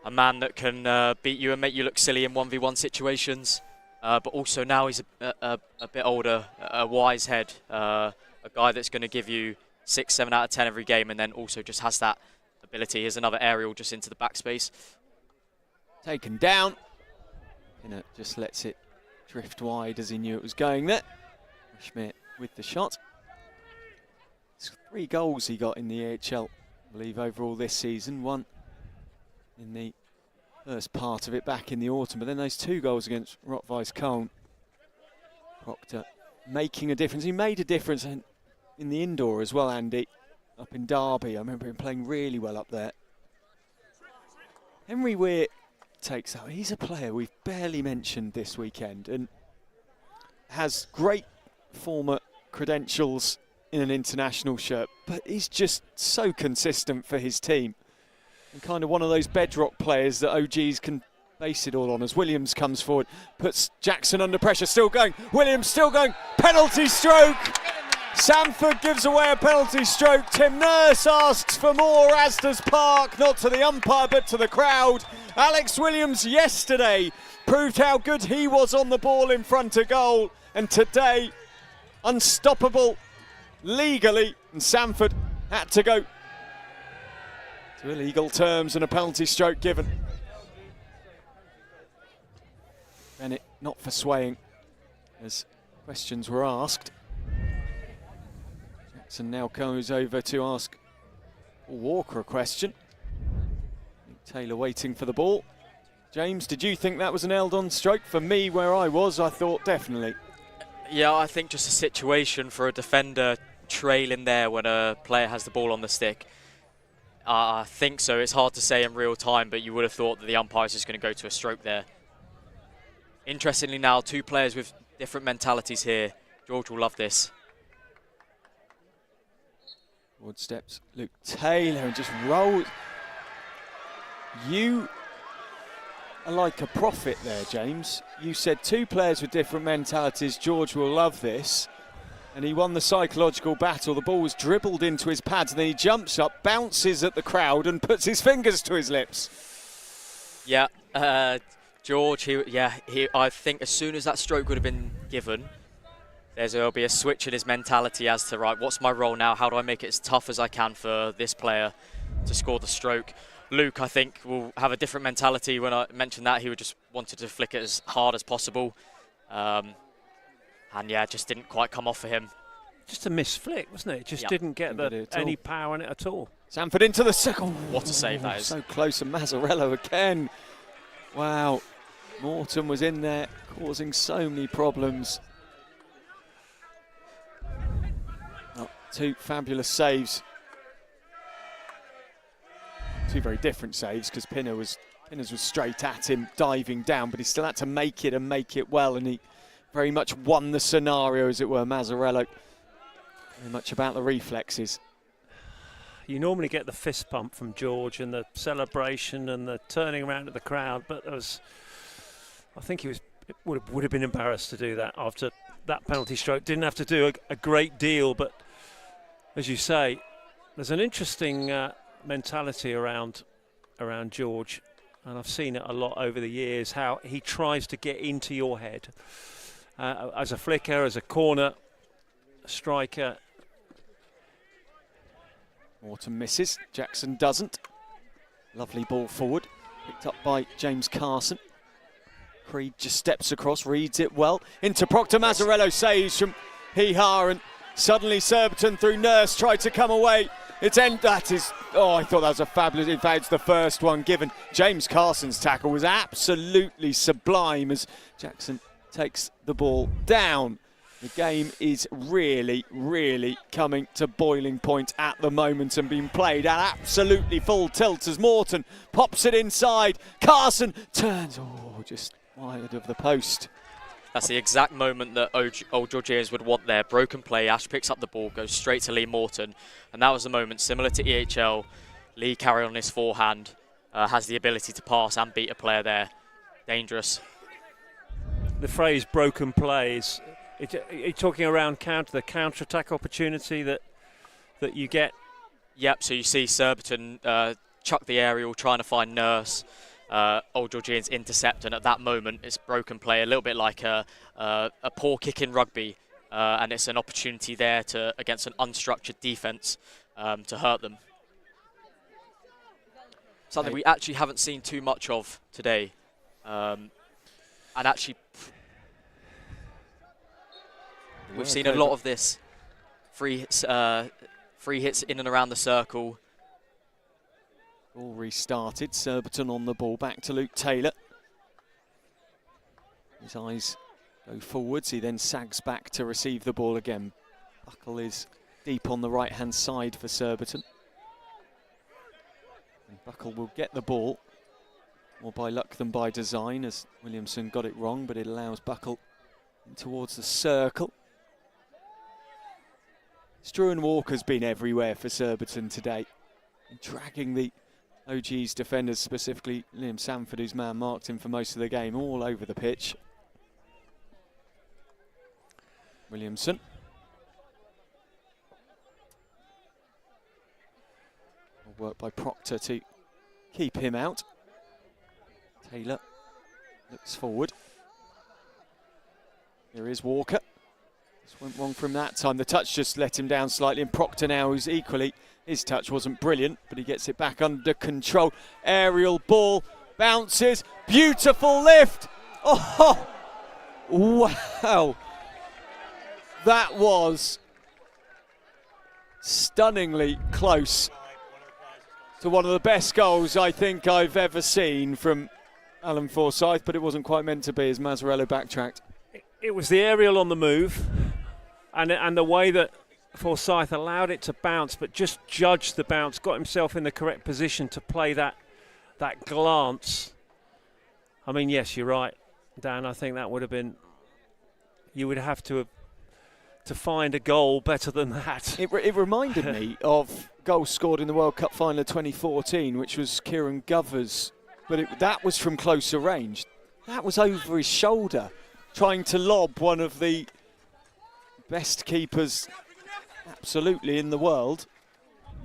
A man that can beat you and make you look silly in 1v1 situations, but also now he's a bit older, a wise head, a guy that's going to give you 6, 7 out of 10 every game, and then also just has that ability. Here's another aerial just into the backspace. Taken down. Pinner just lets it drift wide as he knew it was going there. Schmidt with the shot. It's 3 goals he got in the AHL, I believe, overall this season. 1 in the first part of it back in the autumn, but then those 2 goals against Rotweiss Köln. Proctor making a difference. He made a difference in the indoor as well, Andy, up in Derby. I remember him playing really well up there. Henry Weir takes out. He's a player we've barely mentioned this weekend and has great former credentials in an international shirt, but he's just so consistent for his team and kind of one of those bedrock players that OGs can base it all on. As Williams comes forward, puts Jackson under pressure, still going, Williams still going, penalty stroke! Sanford gives away a penalty stroke. Tim Nurse asks for more, as does Park, not to the umpire but to the crowd. Alex Williams yesterday proved how good he was on the ball in front of goal, and today unstoppable legally, and Sanford had to go to illegal terms and a penalty stroke given. Bennett not for swaying as questions were asked. Jackson now goes over to ask Walker a question. Taylor waiting for the ball. James, did you think that was an Eldon stroke? For me, where I was, I thought definitely. Yeah, I think just a situation for a defender trailing there when a player has the ball on the stick. I think so. It's hard to say in real time, but you would have thought that the umpire's just going to go to a stroke there. Interestingly now, 2 players with different mentalities here. George will love this. Forward steps Luke Taylor and just rolls. You are like a prophet there, James. You said 2 players with different mentalities. George will love this. And he won the psychological battle. The ball was dribbled into his pads, and then he jumps up, bounces at the crowd, and puts his fingers to his lips. Yeah, George, I think as soon as that stroke would have been given, there'll be a switch in his mentality as to, right, what's my role now? How do I make it as tough as I can for this player to score the stroke? Luke, I think, will have a different mentality. When I mentioned that, he would just wanted to flick it as hard as possible. And yeah, just didn't quite come off for him. Just a missed flick, wasn't it? Just didn't get any power in it at all. Sanford into the second. What a save that is. So close, and Mazzarello again. Wow. Morton was in there, causing so many problems. 2 fabulous saves. 2 very different saves, because Pinner's was straight at him, diving down, but he still had to make it and make it well, and he very much won the scenario, as it were. Mazzarello, very much about the reflexes. You normally get the fist pump from George and the celebration and the turning around at the crowd, but I think he would have been embarrassed to do that after that penalty stroke. Didn't have to do a great deal, but as you say, there's an interesting mentality around George, and I've seen it a lot over the years, how he tries to get into your head. As a flicker, as a corner striker. Morton misses, Jackson doesn't. Lovely ball forward, picked up by James Carson. Creed just steps across, reads it well, into Proctor. Mazzarello saves from Hihar, and Suddenly Surbiton through Nurse tried to come away. I thought that was a fabulous, in fact, it's the first one given. James Carson's tackle was absolutely sublime as Jackson takes the ball down. The game is really, really coming to boiling point at the moment and being played at absolutely full tilt as Morton pops it inside. Carson turns, just wide of the post. That's the exact moment that Old Georgians would want there. Broken play, Ash picks up the ball, goes straight to Lee Morton. And that was the moment, similar to EHL, Lee carried on his forehand, has the ability to pass and beat a player there. Dangerous. The phrase broken plays, you're talking around the counter-attack opportunity that you get? Yep, so you see Surbiton chuck the aerial, trying to find Nurse. Old Georgians intercept, and at that moment it's broken play, a little bit like a poor kick in rugby, and it's an opportunity there against an unstructured defence to hurt them. Something we actually haven't seen too much of today, and actually we've seen a lot of this free hits in and around the circle. All restarted, Surbiton on the ball, back to Luke Taylor. His eyes go forwards, he then sags back to receive the ball again. Buckle is deep on the right-hand side for Surbiton. And Buckle will get the ball, more by luck than by design, as Williamson got it wrong, but it allows Buckle towards the circle. Struan Walker's been everywhere for Surbiton today, dragging the OG's defenders, specifically Liam Sanford, whose man marked him for most of the game, all over the pitch. Williamson. Work by Proctor to keep him out. Taylor looks forward. Here is Walker. This went wrong from that time. The touch just let him down slightly, and Proctor now, who's equally, his touch wasn't brilliant, but he gets it back under control. Aerial ball, bounces, beautiful lift. Oh, wow. That was stunningly close to one of the best goals I think I've ever seen from Alan Forsyth, but it wasn't quite meant to be as Mazzarello backtracked. It was the aerial on the move, and the way that Forsyth allowed it to bounce, but just judged the bounce, got himself in the correct position to play that glance. I mean, yes, you're right, Dan. I think that would have been, you would have to find a goal better than that. It reminded me of goals scored in the World Cup final of 2014, which was Kieran Govers, but that was from closer range. That was over his shoulder, trying to lob one of the best keepers absolutely in the world.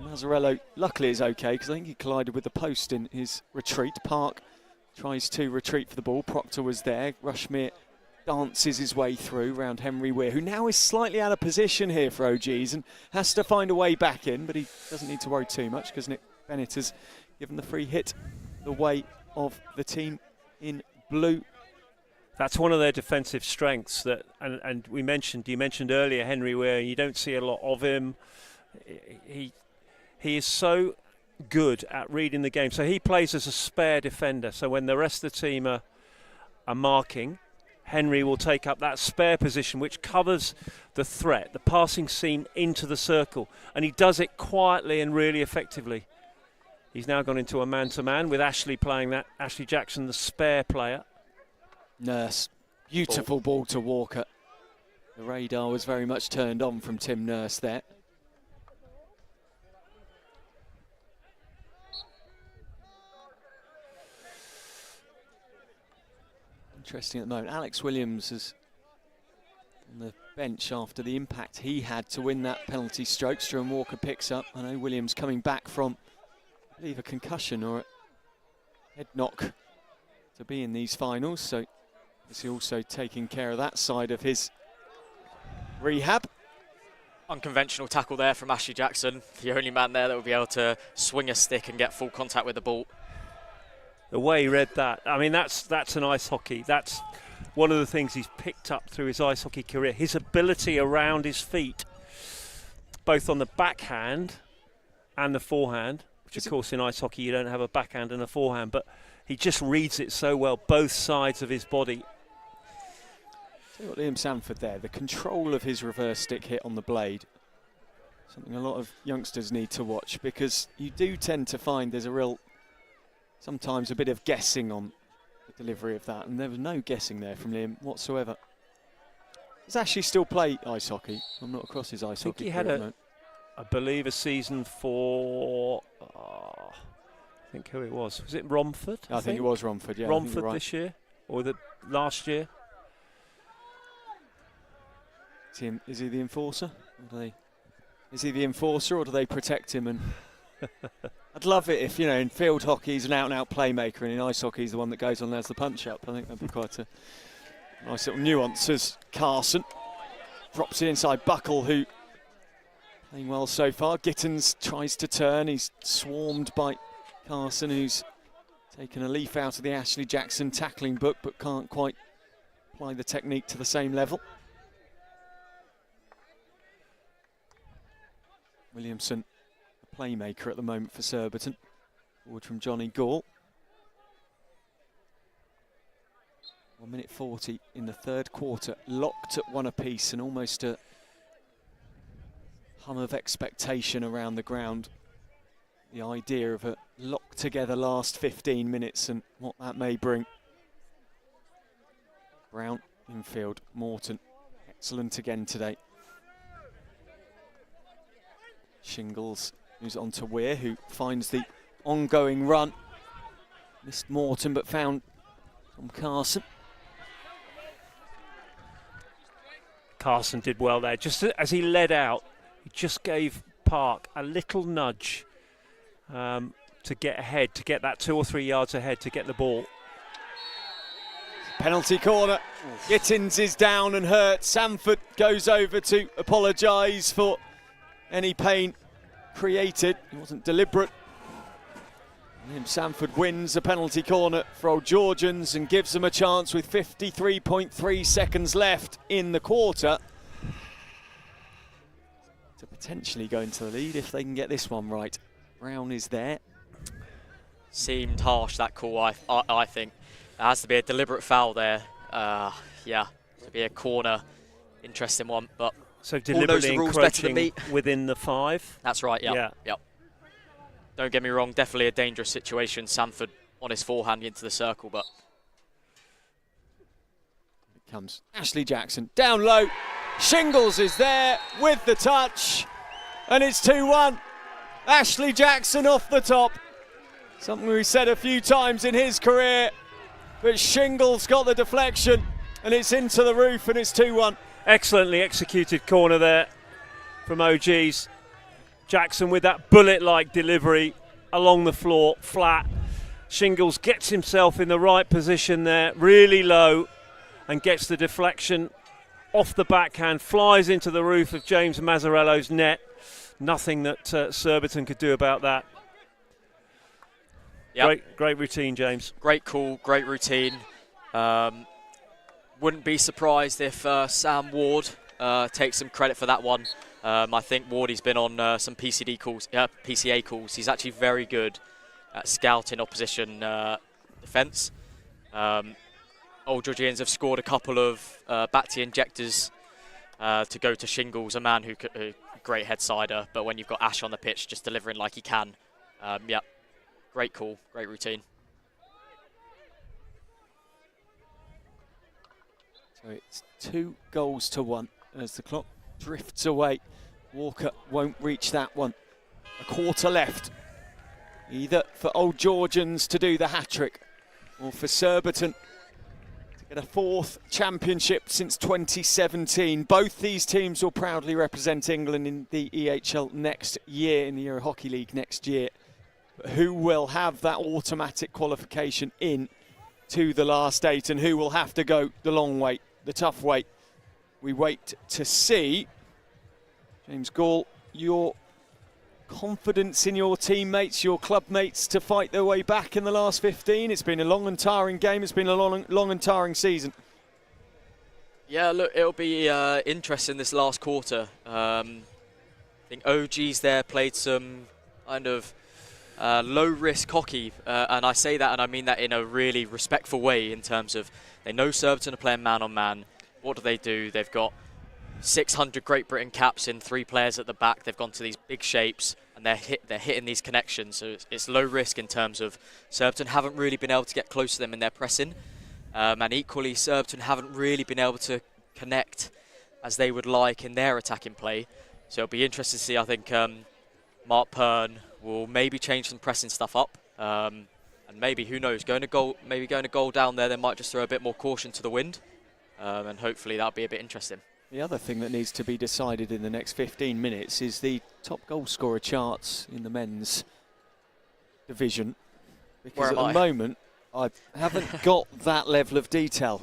Mazzarello luckily is okay, because I think he collided with the post in his retreat. Park tries to retreat for the ball. Proctor was there. Rushmere dances his way through round Henry Weir, who now is slightly out of position here for OGs and has to find a way back in, but he doesn't need to worry too much because Nick Bennett has given the free hit the way of the team in blue. That's one of their defensive strengths, that, and you mentioned earlier Henry Weir. You don't see a lot of him. He is so good at reading the game. So he plays as a spare defender. So when the rest of the team are marking, Henry will take up that spare position, which covers the threat, the passing seam into the circle, and he does it quietly and really effectively. He's now gone into a man-to-man with Ashley playing that. Ashley Jackson, the spare player. Nurse, beautiful ball to Walker. The radar was very much turned on from Tim Nurse there. Interesting at the moment. Alex Williams is on the bench after the impact he had to win that penalty stroke. Struan Walker picks up. I know Williams coming back from, I believe, a concussion or a head knock to be in these finals, so is he also taking care of that side of his rehab? Unconventional tackle there from Ashley Jackson, the only man there that would be able to swing a stick and get full contact with the ball. The way he read that, I mean, that's an ice hockey. That's one of the things he's picked up through his ice hockey career. His ability around his feet both on the backhand and the forehand, which of course in ice hockey you don't have a backhand and a forehand, but he just reads it so well, both sides of his body. See what Liam Sanford there, the control of his reverse stick hit on the blade. Something a lot of youngsters need to watch, because you do tend to find there's sometimes a bit of guessing on the delivery of that, and there was no guessing there from Liam whatsoever. Does Ashley still play ice hockey? I'm not across his ice hockey. He had I believe a season for, I think who it was it Romford? I think it was Romford, yeah. Romford right. this year, or the last year. Is he the enforcer? Is he the enforcer, or do they protect him? And I'd love it if, in field hockey he's an out-and-out playmaker, and in ice hockey he's the one that goes on and has the punch-up. I think that'd be quite a nice little nuance as Carson drops it inside Buckle, who playing well so far. Gittins tries to turn. He's swarmed by Carson, who's taken a leaf out of the Ashley Jackson tackling book, but can't quite apply the technique to the same level. Williamson, a playmaker at the moment for Surbiton. Forward from Johnny Gall. 1 minute 40 in the third quarter. Locked at one apiece, and almost a hum of expectation around the ground. The idea of a locked together last 15 minutes and what that may bring. Brown infield, Morton excellent again today. Shingles moves on to Weir, who finds the ongoing run. Missed Morton but found Tom Carson. Carson did well there. Just as he led out, he just gave Park a little nudge to get ahead, to get that 2 or 3 yards ahead, to get the ball. Penalty corner. Gittins is down and hurt. Sanford goes over to apologise for any pain created. It wasn't deliberate. Liam Sanford wins a penalty corner for Old Georgians and gives them a chance with 53.3 seconds left in the quarter to potentially go into the lead if they can get this one right. Brown is there. Seemed harsh, that call, I think. There has to be a deliberate foul there. Yeah, to be a corner. Interesting one, but so deliberately encroaching within the 5. That's right, yeah. Yep. Don't get me wrong, definitely a dangerous situation. Sanford on his forehand into the circle, but it comes Ashley Jackson down low. Shingles is there with the touch, and it's 2-1. Ashley Jackson off the top. Something we said a few times in his career, but Shingles got the deflection, and it's into the roof, and it's 2-1. Excellently executed corner there from OGs. Jackson with that bullet-like delivery along the floor, flat. Shingles gets himself in the right position there, really low, and gets the deflection off the backhand, flies into the roof of James Mazzarello's net. Nothing that Surbiton could do about that. Yep. Great routine, James. Great call, great routine. Wouldn't be surprised if Sam Ward takes some credit for that one. I think Wardy's been on some PCA calls. He's actually very good at scouting opposition defence. Old Georgians have scored a couple of Batty injectors to go to Shingles, a man who could, great head-sider, but when you've got Ash on the pitch just delivering like he can, yeah, great call, great routine. So it's 2-1 as the clock drifts away. Walker won't reach that one. A quarter left. Either for Old Georgians to do the hat-trick or for Surbiton to get a 4th championship since 2017. Both these teams will proudly represent England in the EHL next year, in the Euro Hockey League next year. But who will have that automatic qualification in to the last 8, and who will have to go the long way, the tough way? We wait to see. James Gall, your confidence in your teammates, your club mates to fight their way back in the last 15? It's been a long and tiring game. It's been a long and tiring season. Yeah, look, it'll be interesting this last quarter. I think OGs there played some kind of low-risk hockey, and I say that and I mean that in a really respectful way, in terms of they know Surbiton are playing man-on-man. What do? They've got 600 Great Britain caps in 3 players at the back. They've gone to these big shapes and they're hitting these connections. So it's low risk in terms of Surbiton haven't really been able to get close to them in their pressing, and equally Surbiton haven't really been able to connect as they would like in their attacking play. So it'll be interesting to see. I think Mark Pern will maybe change some pressing stuff up, and maybe, who knows, going to goal down there, they might just throw a bit more caution to the wind, and hopefully that'll be a bit interesting. The other thing that needs to be decided in the next 15 minutes is the top goal scorer charts in the men's division, because at the moment I haven't got that level of detail.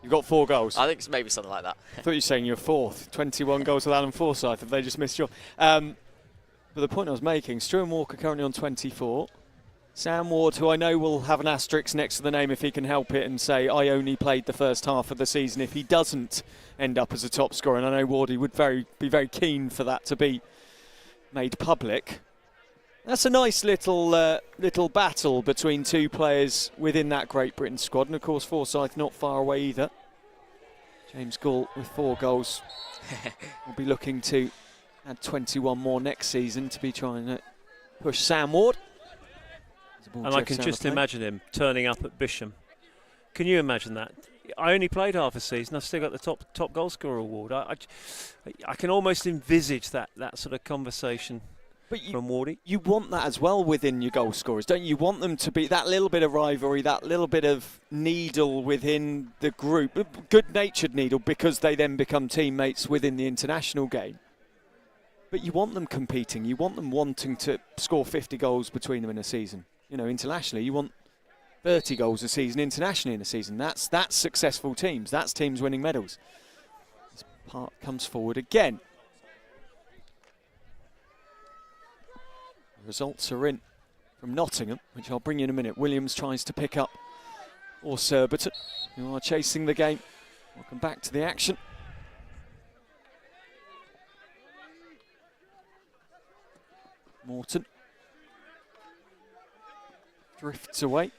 You've got 4 goals. I think it's maybe something like that. I thought you were saying you're 4th. 21 goals with Alan Forsyth. Have they just missed you? But the point I was making, Struan Walker currently on 24. Sam Ward, who I know will have an asterisk next to the name if he can help it and say, I only played the first half of the season, if he doesn't end up as a top scorer. And I know Wardy would be very keen for that to be made public. That's a nice little battle between 2 players within that Great Britain squad. And of course, Forsyth not far away either. James Gall with 4 goals will be looking to add 21 more next season to be trying to push Sam Ward. And I can just imagine him turning up at Bisham. Can you imagine that? I only played half a season. I've still got the top goal scorer award. I can almost envisage that sort of conversation from Wardy. You want that as well within your goal scorers, don't you? You want them to be that little bit of rivalry, that little bit of needle within the group, good-natured needle, because they then become teammates within the international game. But you want them competing. You want them wanting to score 50 goals between them in a season. You know, internationally, you want 30 goals a season, internationally in a season. That's successful teams. That's teams winning medals. This part comes forward again. The results are in from Nottingham, which I'll bring you in a minute. Williams tries to pick up, or Surbiton, who are chasing the game. Welcome back to the action. Morton drifts away.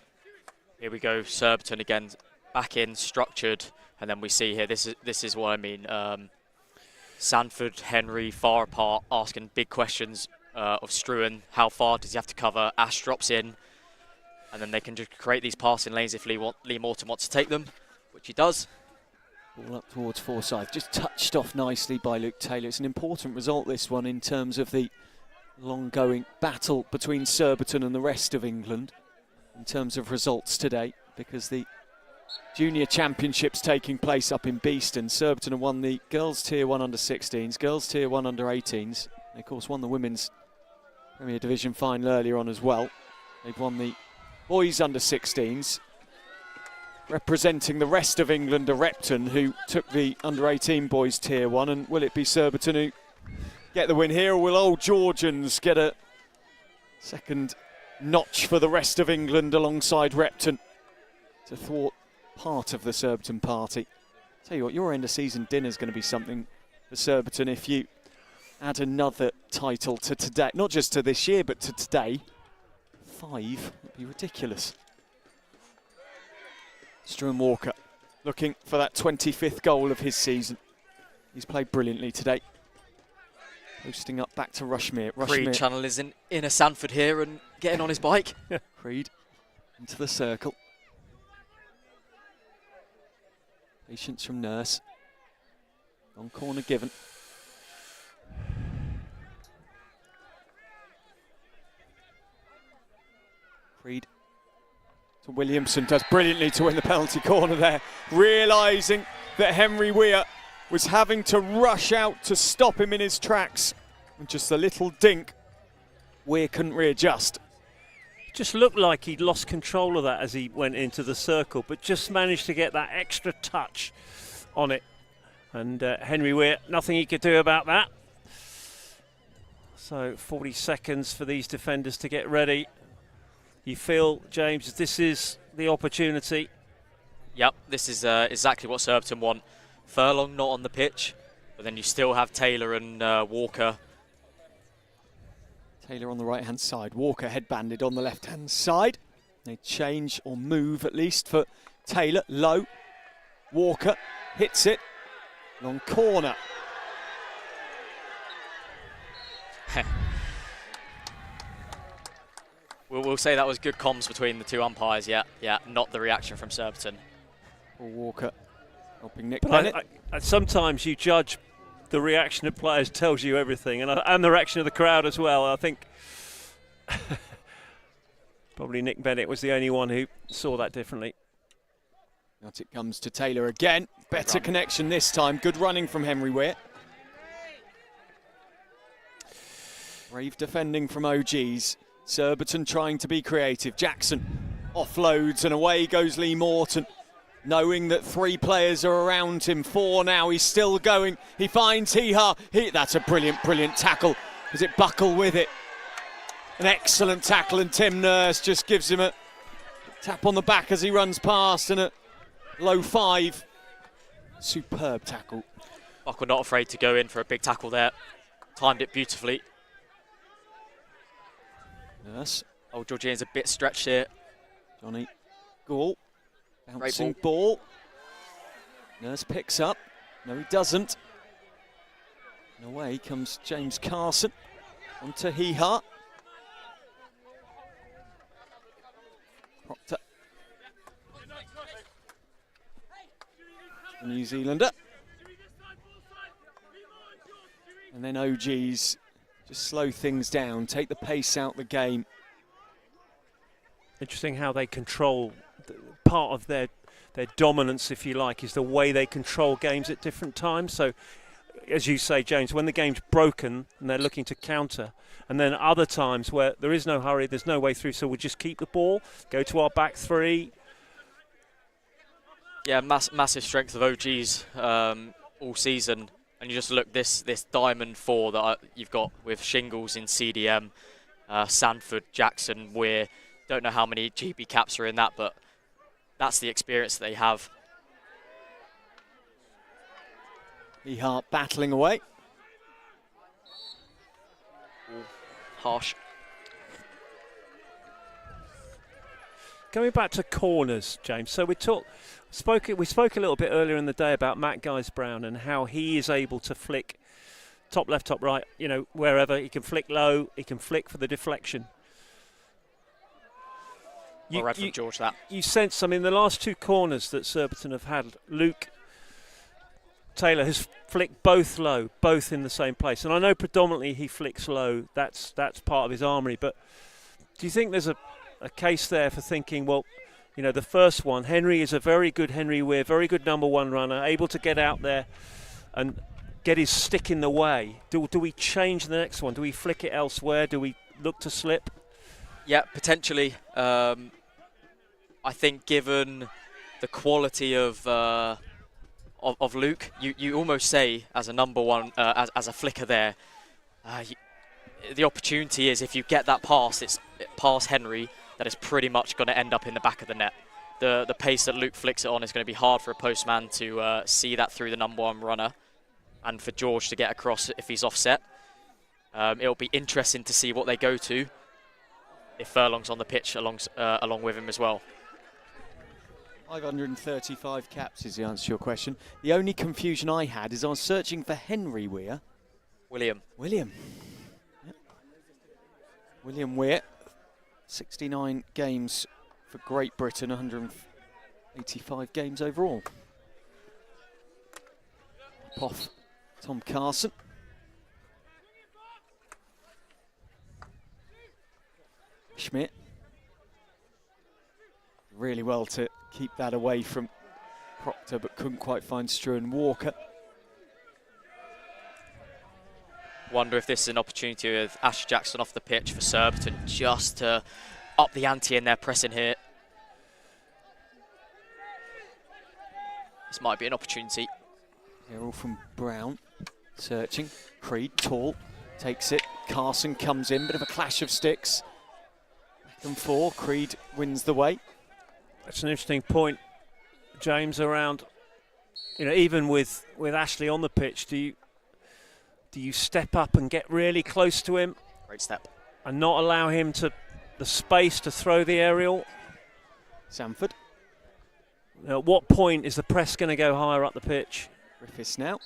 Here we go, Surbiton again, back in, structured, and then we see here, this is what I mean. Sanford, Henry, far apart, asking big questions of Struan. How far does he have to cover? Ash drops in, and then they can just create these passing lanes if Lee Morton wants to take them, which he does. Ball up towards Forsyth, just touched off nicely by Luke Taylor. It's an important result, this one, in terms of the long-going battle between Surbiton and the rest of England in terms of results today, because the junior championship's taking place up in Beeston. Surbiton have won the girls tier 1 under 16s, girls tier 1 under 18s. They of course won the women's Premier Division final earlier on as well. They've won the boys under 16s. Representing the rest of England are Repton, who took the under 18 boys tier 1, and will it be Surbiton who get the win here, or will Old Georgians get a second notch for the rest of England alongside Repton to thwart part of the Surbiton party? Tell you what, your end of season dinner is going to be something for Surbiton if you add another title to today, not just to this year but to today. 5 would be ridiculous. Struan Walker looking for that 25th goal of his season. He's played brilliantly today. Posting up back to Rushmere. Creed Channel is in a Sanford here and getting on his bike. Creed into the circle. Patience from Nurse. Long corner given. Creed to Williamson, does brilliantly to win the penalty corner there, realising that Henry Weir was having to rush out to stop him in his tracks. And just a little dink, Weir couldn't readjust. Just looked like he'd lost control of that as he went into the circle, but just managed to get that extra touch on it. And Henry Weir, nothing he could do about that. So 40 seconds for these defenders to get ready. You feel, James, this is the opportunity? Yep, this is exactly what Surbiton want. Furlong not on the pitch, but then you still have Taylor and Walker Taylor on the right-hand side. Walker headbanded on the left-hand side. They change or move at least for Taylor. Low. Walker hits it. Long corner. We'll say that was good comms between the two umpires, yeah, not the reaction from Surbiton. Paul Walker helping Nick But Bennett. sometimes you judge the reaction of players tells you everything, and the reaction of the crowd as well. I think probably Nick Bennett was the only one who saw that differently. Out it comes to Taylor again. Better connection this time. Good running from Henry Weir. Brave defending from OGs. Surbiton trying to be creative. Jackson offloads and away goes Lee Morton. Knowing that 3 players are around him. 4 now, he's still going. He finds Heha. That's a brilliant tackle. Does it buckle with it? An excellent tackle, and Tim Nurse just gives him a tap on the back as he runs past, and a low 5. Superb tackle. Buckle not afraid to go in for a big tackle there. Timed it beautifully. Nurse. Old Georgians a bit stretched here. Johnny Gall. Bouncing ball. Nurse picks up. No, he doesn't. And away comes James Carson. Onto Heha. Proctor. The New Zealander. And then OGs just slow things down, take the pace out the game. Interesting how they control part of their dominance, if you like, is the way they control games at different times. So, as you say, James, when the game's broken and they're looking to counter, and then other times where there is no hurry, there's no way through, so we'll just keep the ball, go to our back 3. Yeah, massive strength of OGs all season. And you just look this diamond 4 that you've got with Shingles in CDM, Sanford, Jackson, Weir. Don't know how many GB caps are in that, but that's the experience that they have. Ehart battling away. Ooh, harsh. Going back to corners, James. So we spoke a little bit earlier in the day about Matt Guys-Brown and how he is able to flick top left, top right, wherever. He can flick low, he can flick for the deflection. Well read from George, that. You sense, the last 2 corners that Surbiton have had, Luke Taylor has flicked both low, both in the same place. And I know predominantly he flicks low, that's part of his armoury, but do you think there's a case there for thinking, well, the first one, Henry is a very good Henry Weir, very good number 1 runner, able to get out there and get his stick in the way. Do we change the next one? Do we flick it elsewhere? Do we look to slip? Yeah, potentially. I think given the quality of Luke, you almost say as a number 1, as a flicker there, the opportunity is if you get that pass, it's past Henry, that is pretty much going to end up in the back of the net. The pace that Luke flicks it on is going to be hard for a postman to see that through the number 1 runner, and for George to get across if he's offset. It'll be interesting to see what they go to if Furlong's on the pitch along with him as well. 535 caps is the answer to your question. The only confusion I had is I was searching for Henry Weir. William. Yep. William Weir, 69 games for Great Britain, 185 games overall. Off Tom Carson. Schmidt. Really well to keep that away from Proctor, but couldn't quite find Struan Walker. Wonder if this is an opportunity with Ash Jackson off the pitch for Surbiton just to up the ante in their pressing here. This might be an opportunity. They're all from Brown. Searching. Creed, tall, takes it. Carson comes in, bit of a clash of sticks. Back and 4, Creed wins the way. That's an interesting point, James, around, even with Ashley on the pitch, do you step up and get really close to him? Great step. and not allow him the space to throw the aerial. Sanford. At what point is the press going to go higher up the pitch? Griffiths now.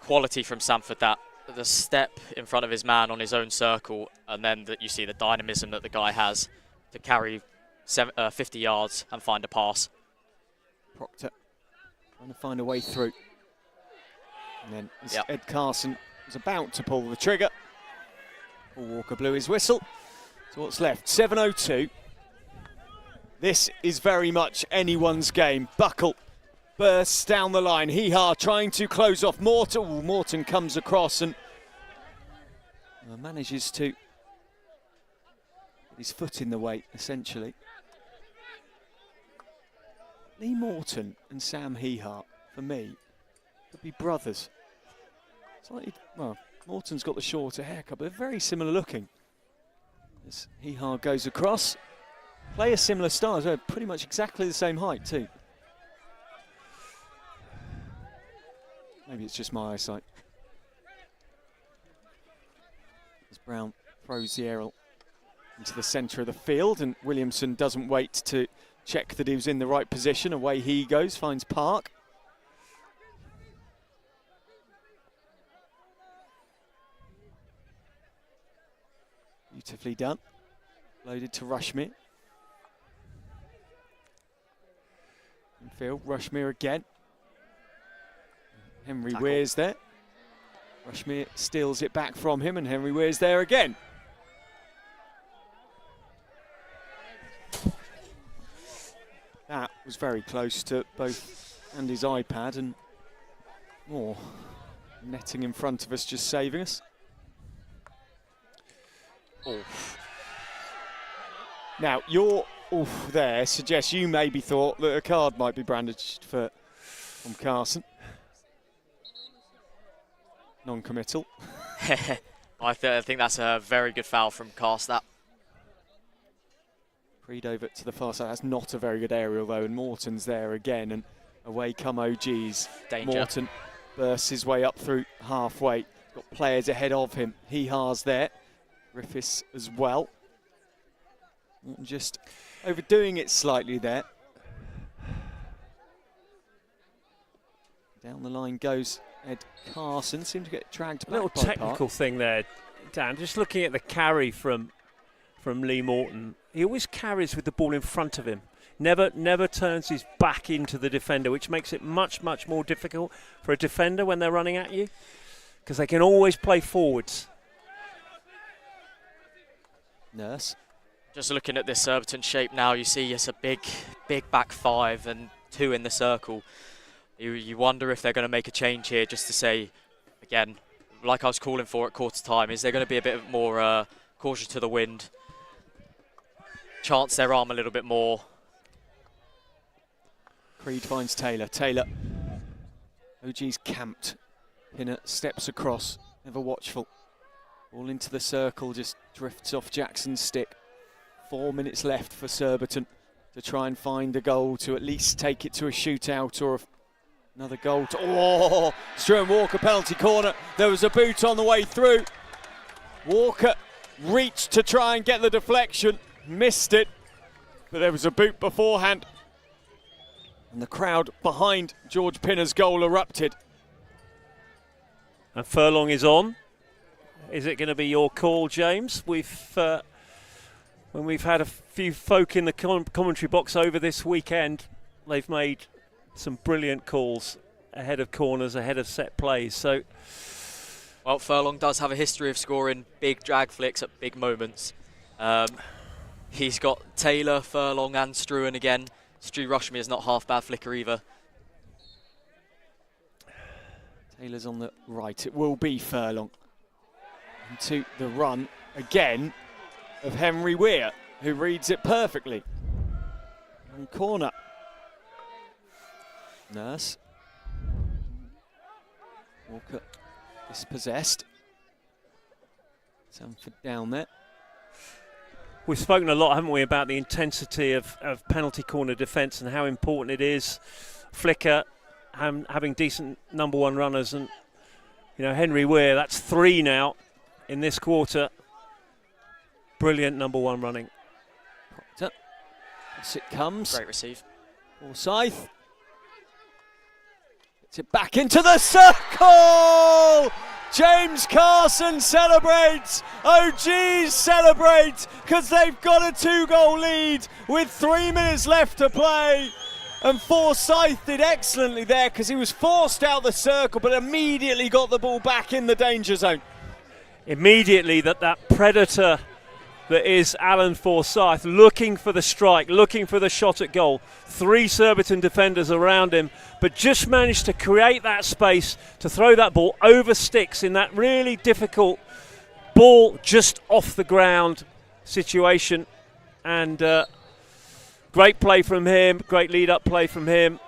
Quality from Sanford, that the step in front of his man on his own circle, and then that you see the dynamism that the guy has to carry 50 yards and find a pass. Proctor trying to find a way through. And then Ed Carson was about to pull the trigger. Paul Walker blew his whistle. So what's left? 7:02. This is very much anyone's game. Buckle bursts down the line. Hee-ha trying to close off Morton. Ooh, Morton comes across and manages to put his foot in the way, essentially. Lee Morton and Sam Hee-ha, for me, could be brothers. Slightly, well, Morton's got the shorter haircut, but they're very similar looking. As Hee-ha goes across. Play a similar style, they're pretty much exactly the same height too. Maybe it's just my eyesight. As Brown throws the aerial into the centre of the field, and Williamson doesn't wait to check that he was in the right position. Away he goes, finds Park. Beautifully done. Loaded to Rushmere. Field, Rushmere again. Henry Weir's there. Rushmere steals it back from him, and Henry Weir's there again. That was very close to both Andy's iPad and more. Netting in front of us, just saving us. Oof. Now, your oof there suggests you maybe thought that a card might be brandished from Carson. Non-committal. I think that's a very good foul from Cast, that. Creed over to the far side. That's not a very good aerial, though, and Morton's there again, and away come OGs. Danger. Morton bursts his way up through halfway. Got players ahead of him. Hee-ha's there. Griffiths as well. Morton just overdoing it slightly there. Down the line goes Ed Carson. Seemed to get dragged back. A little by technical Park. thing there, Dan. Just looking at the carry from Lee Morton. He always carries with the ball in front of him. Never turns his back into the defender, which makes it much more difficult for a defender when they're running at you, because they can always play forwards. Nurse. Just looking at this Surbiton shape now, you see it's a big back five and two in the circle. You wonder if they're going to make a change here, just to say, again, like I was calling for at quarter time, is there going to be a bit more caution to the wind, chance their arm a little bit more. Creed finds Taylor. Taylor. OG's camped. Pinner steps across, ever watchful. All into the circle, just drifts off Jackson's stick. 4 minutes left for Surbiton to try and find a goal, to at least take it to a shootout or another goal. Stuart Walker penalty corner. There was a boot on the way through. Walker reached to try and get the deflection, missed it, but there was a boot beforehand. And the crowd behind George Pinner's goal erupted. And Furlong is on. Is it going to be your call, James? When we've had a few folk in the commentary box over this weekend, they've made some brilliant calls ahead of corners, ahead of set plays. So, well, Furlong does have a history of scoring big drag flicks at big moments. He's got Taylor, Furlong and Struan again. Stu Rushmere is not half bad flicker either. Taylor's on the right. It will be Furlong. Into the run again of Henry Weir, who reads it perfectly. On corner. Nurse. Walker dispossessed. Sanford down there. We've spoken a lot, haven't we, about the intensity of penalty corner defence and how important it is. Flicker having decent #1 runners, and Henry Weir, that's 3 now in this quarter. Brilliant number one running. As it comes. Great receive. Forsyth. Gets it back into the circle! James Carson celebrates. OGs celebrate because they've got a 2-goal lead with 3 minutes left to play. And Forsyth did excellently there because he was forced out the circle but immediately got the ball back in the danger zone. Immediately that predator that is Alan Forsyth, looking for the strike, looking for the shot at goal. 3 Surbiton defenders around him, but just managed to create that space to throw that ball over sticks in that really difficult ball just off the ground situation. And great play from him, great lead-up play from him,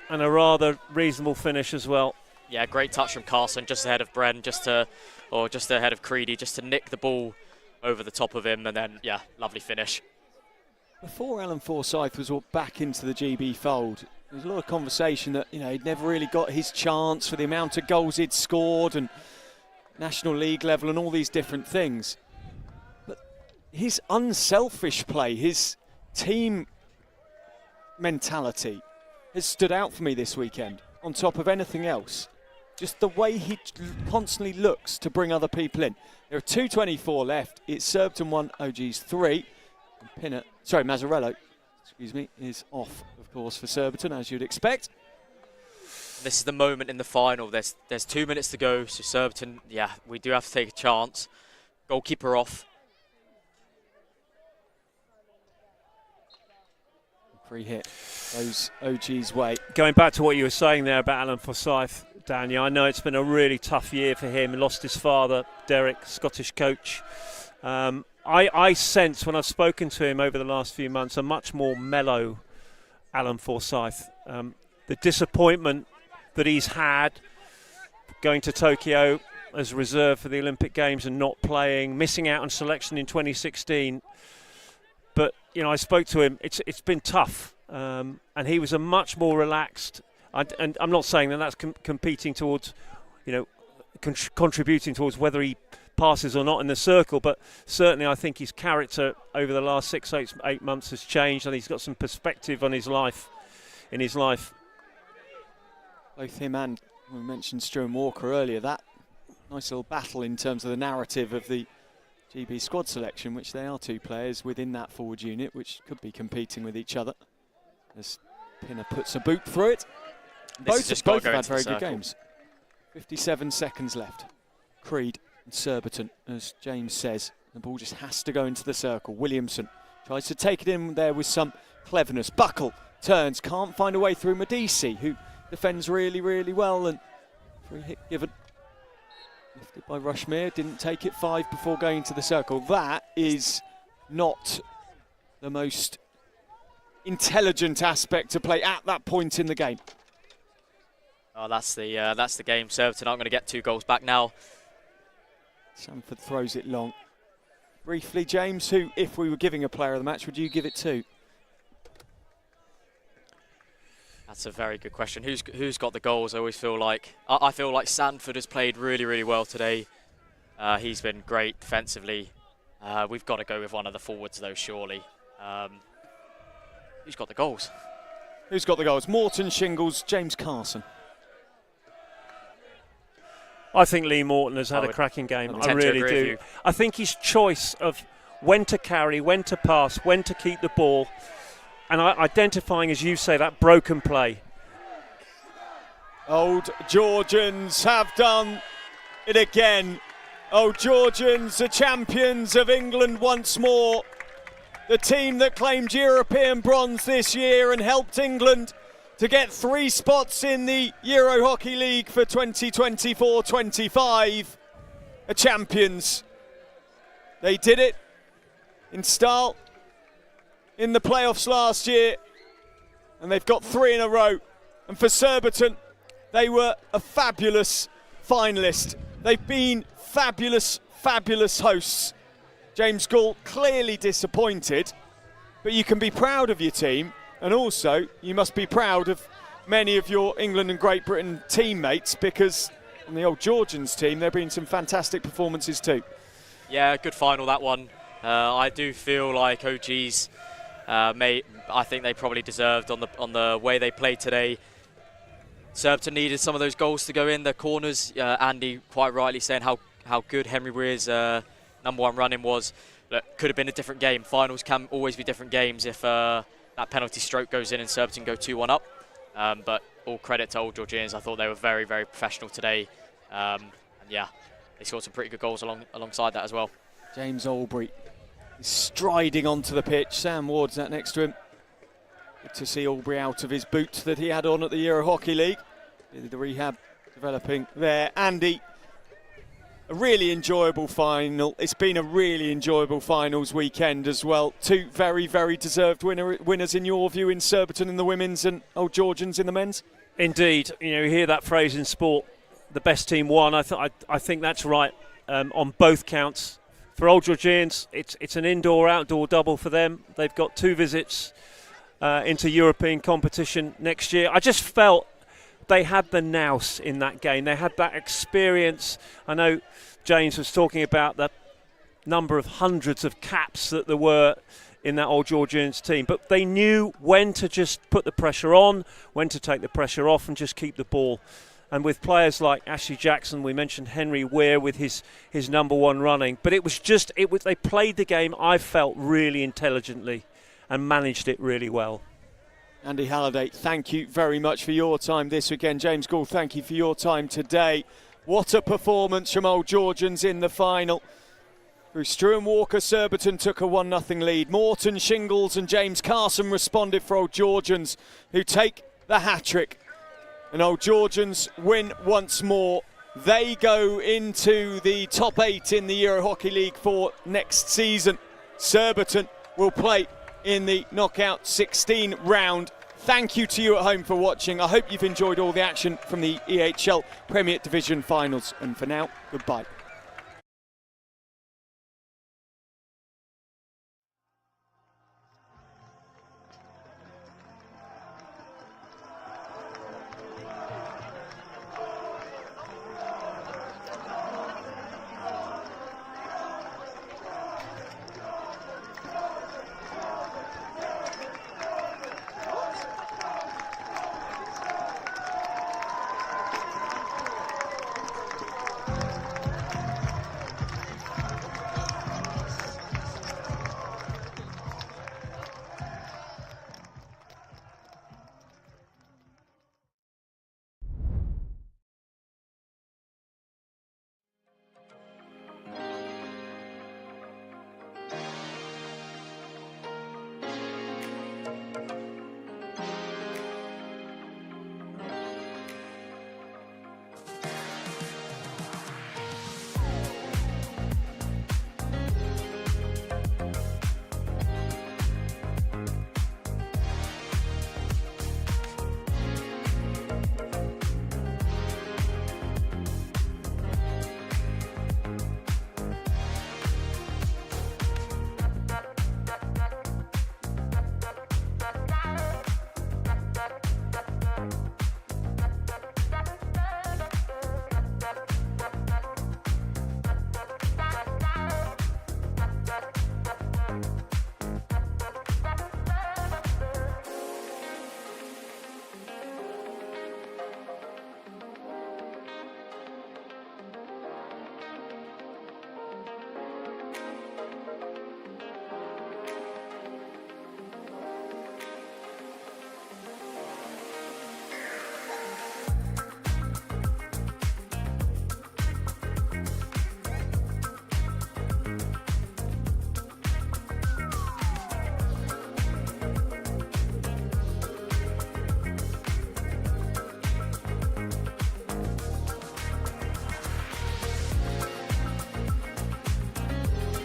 and a rather reasonable finish as well. Yeah, great touch from Carson, just ahead of Bren, just ahead of Creedy, just to nick the ball over the top of him, and then, yeah, lovely finish. Before Alan Forsyth was back into the GB fold, there was a lot of conversation that, he'd never really got his chance for the amount of goals he'd scored and National League level and all these different things. But his unselfish play, his team mentality has stood out for me this weekend on top of anything else. Just the way he constantly looks to bring other people in. There are 2:24 left. It's Surbiton 1, OGs 3. And Mazzarello, is off, of course, for Surbiton, as you'd expect. This is the moment in the final. There's 2 minutes to go, so Surbiton, yeah, we do have to take a chance. Goalkeeper off. Free hit goes OG's way. Going back to what you were saying there about Alan Forsyth, Daniel, I know it's been a really tough year for him. He lost his father, Derek, Scottish coach. I sense, when I've spoken to him over the last few months, a much more mellow Alan Forsyth. The disappointment that he's had going to Tokyo as reserve for the Olympic Games and not playing, missing out on selection in 2016. But, I spoke to him. It's been tough. And he was a much more relaxed, and I'm not saying that that's competing towards, contributing towards whether he passes or not in the circle, but certainly I think his character over the last 6-8 months has changed, and he's got some perspective on his life. Both him and, we mentioned Stuart Walker earlier, that nice little battle in terms of the narrative of the GB squad selection, which they are 2 players within that forward unit, which could be competing with each other. As Pinner puts a boot through it. Both have had very good games. 57 seconds left. Creed and Surbiton, as James says. The ball just has to go into the circle. Williamson tries to take it in there with some cleverness. Buckle turns, can't find a way through Medici, who defends really, really well. And free hit given. Lifted by Rushmere, didn't take it 5 before going into the circle. That is not the most intelligent aspect to play at that point in the game. Oh, that's the game. Surbiton aren't going to get 2 goals back now. Sanford throws it long. Briefly, James, who, if we were giving a player of the match, would you give it to? That's a very good question. Who's got the goals? I always feel like Sanford has played really, really well today. He's been great defensively. We've got to go with one of the forwards though, surely. Who's got the goals? Who's got the goals? Morton, Shingles, James Carson. I think Lee Morton has had a cracking game. I really do. I think his choice of when to carry, when to pass, when to keep the ball, and identifying, as you say, that broken play. Old Georgians have done it again. Old Georgians are champions of England once more. The team that claimed European bronze this year and helped England to get 3 spots in the Euro Hockey League for 2024-25 are champions. They did it in style in the playoffs last year, and they've got 3 in a row. And for Surbiton, they were a fabulous finalist. They've been fabulous, fabulous hosts. James Gould clearly disappointed, but you can be proud of your team, and also you must be proud of many of your England and Great Britain teammates, because on the Old Georgians team there have been some fantastic performances too. Yeah, good final that one. I do feel like OG's I think they probably deserved on the way they played today. Surbiton needed some of those goals to go in. The corners, Andy quite rightly saying how good Henry Weir's number one run-in was. Look, could have been a different game. Finals can always be different games if that penalty stroke goes in and Surbiton go 2-1 up. But all credit to Old Georgians. I thought they were very, very professional today. And yeah, they scored some pretty good goals alongside that as well. James Albury is striding onto the pitch. Sam Ward's sat next to him. Good to see Albury out of his boots that he had on at the Euro Hockey League. The rehab developing there. Andy, a really enjoyable final. It's been a really enjoyable finals weekend as well. Two very, very deserved winners in your view, in Surbiton in the women's and Old Georgians in the men's. Indeed, you hear that phrase in sport, the best team won. I think that's right on both counts. For Old Georgians, it's an indoor-outdoor double for them. They've got 2 visits into European competition next year. I just felt they had the nous in that game. They had that experience. I know James was talking about the number of hundreds of caps that there were in that Old Georgians team, but they knew when to just put the pressure on, when to take the pressure off and just keep the ball. And with players like Ashley Jackson, we mentioned Henry Weir with his number one running, but they played the game, I felt, really intelligently and managed it really well. Andy Halliday, thank you very much for your time this weekend. James Gould, thank you for your time today. What a performance from Old Georgians in the final. Through Struan Walker, Surbiton took a 1-0 lead. Morton Shingles and James Carson responded for Old Georgians, who take the hat-trick. And Old Georgians win once more. They go into the top 8 in the Euro Hockey League for next season. Surbiton will play in the knockout 16 round. Thank you to you at home for watching. I hope you've enjoyed all the action from the EHL Premier Division finals. And for now, goodbye.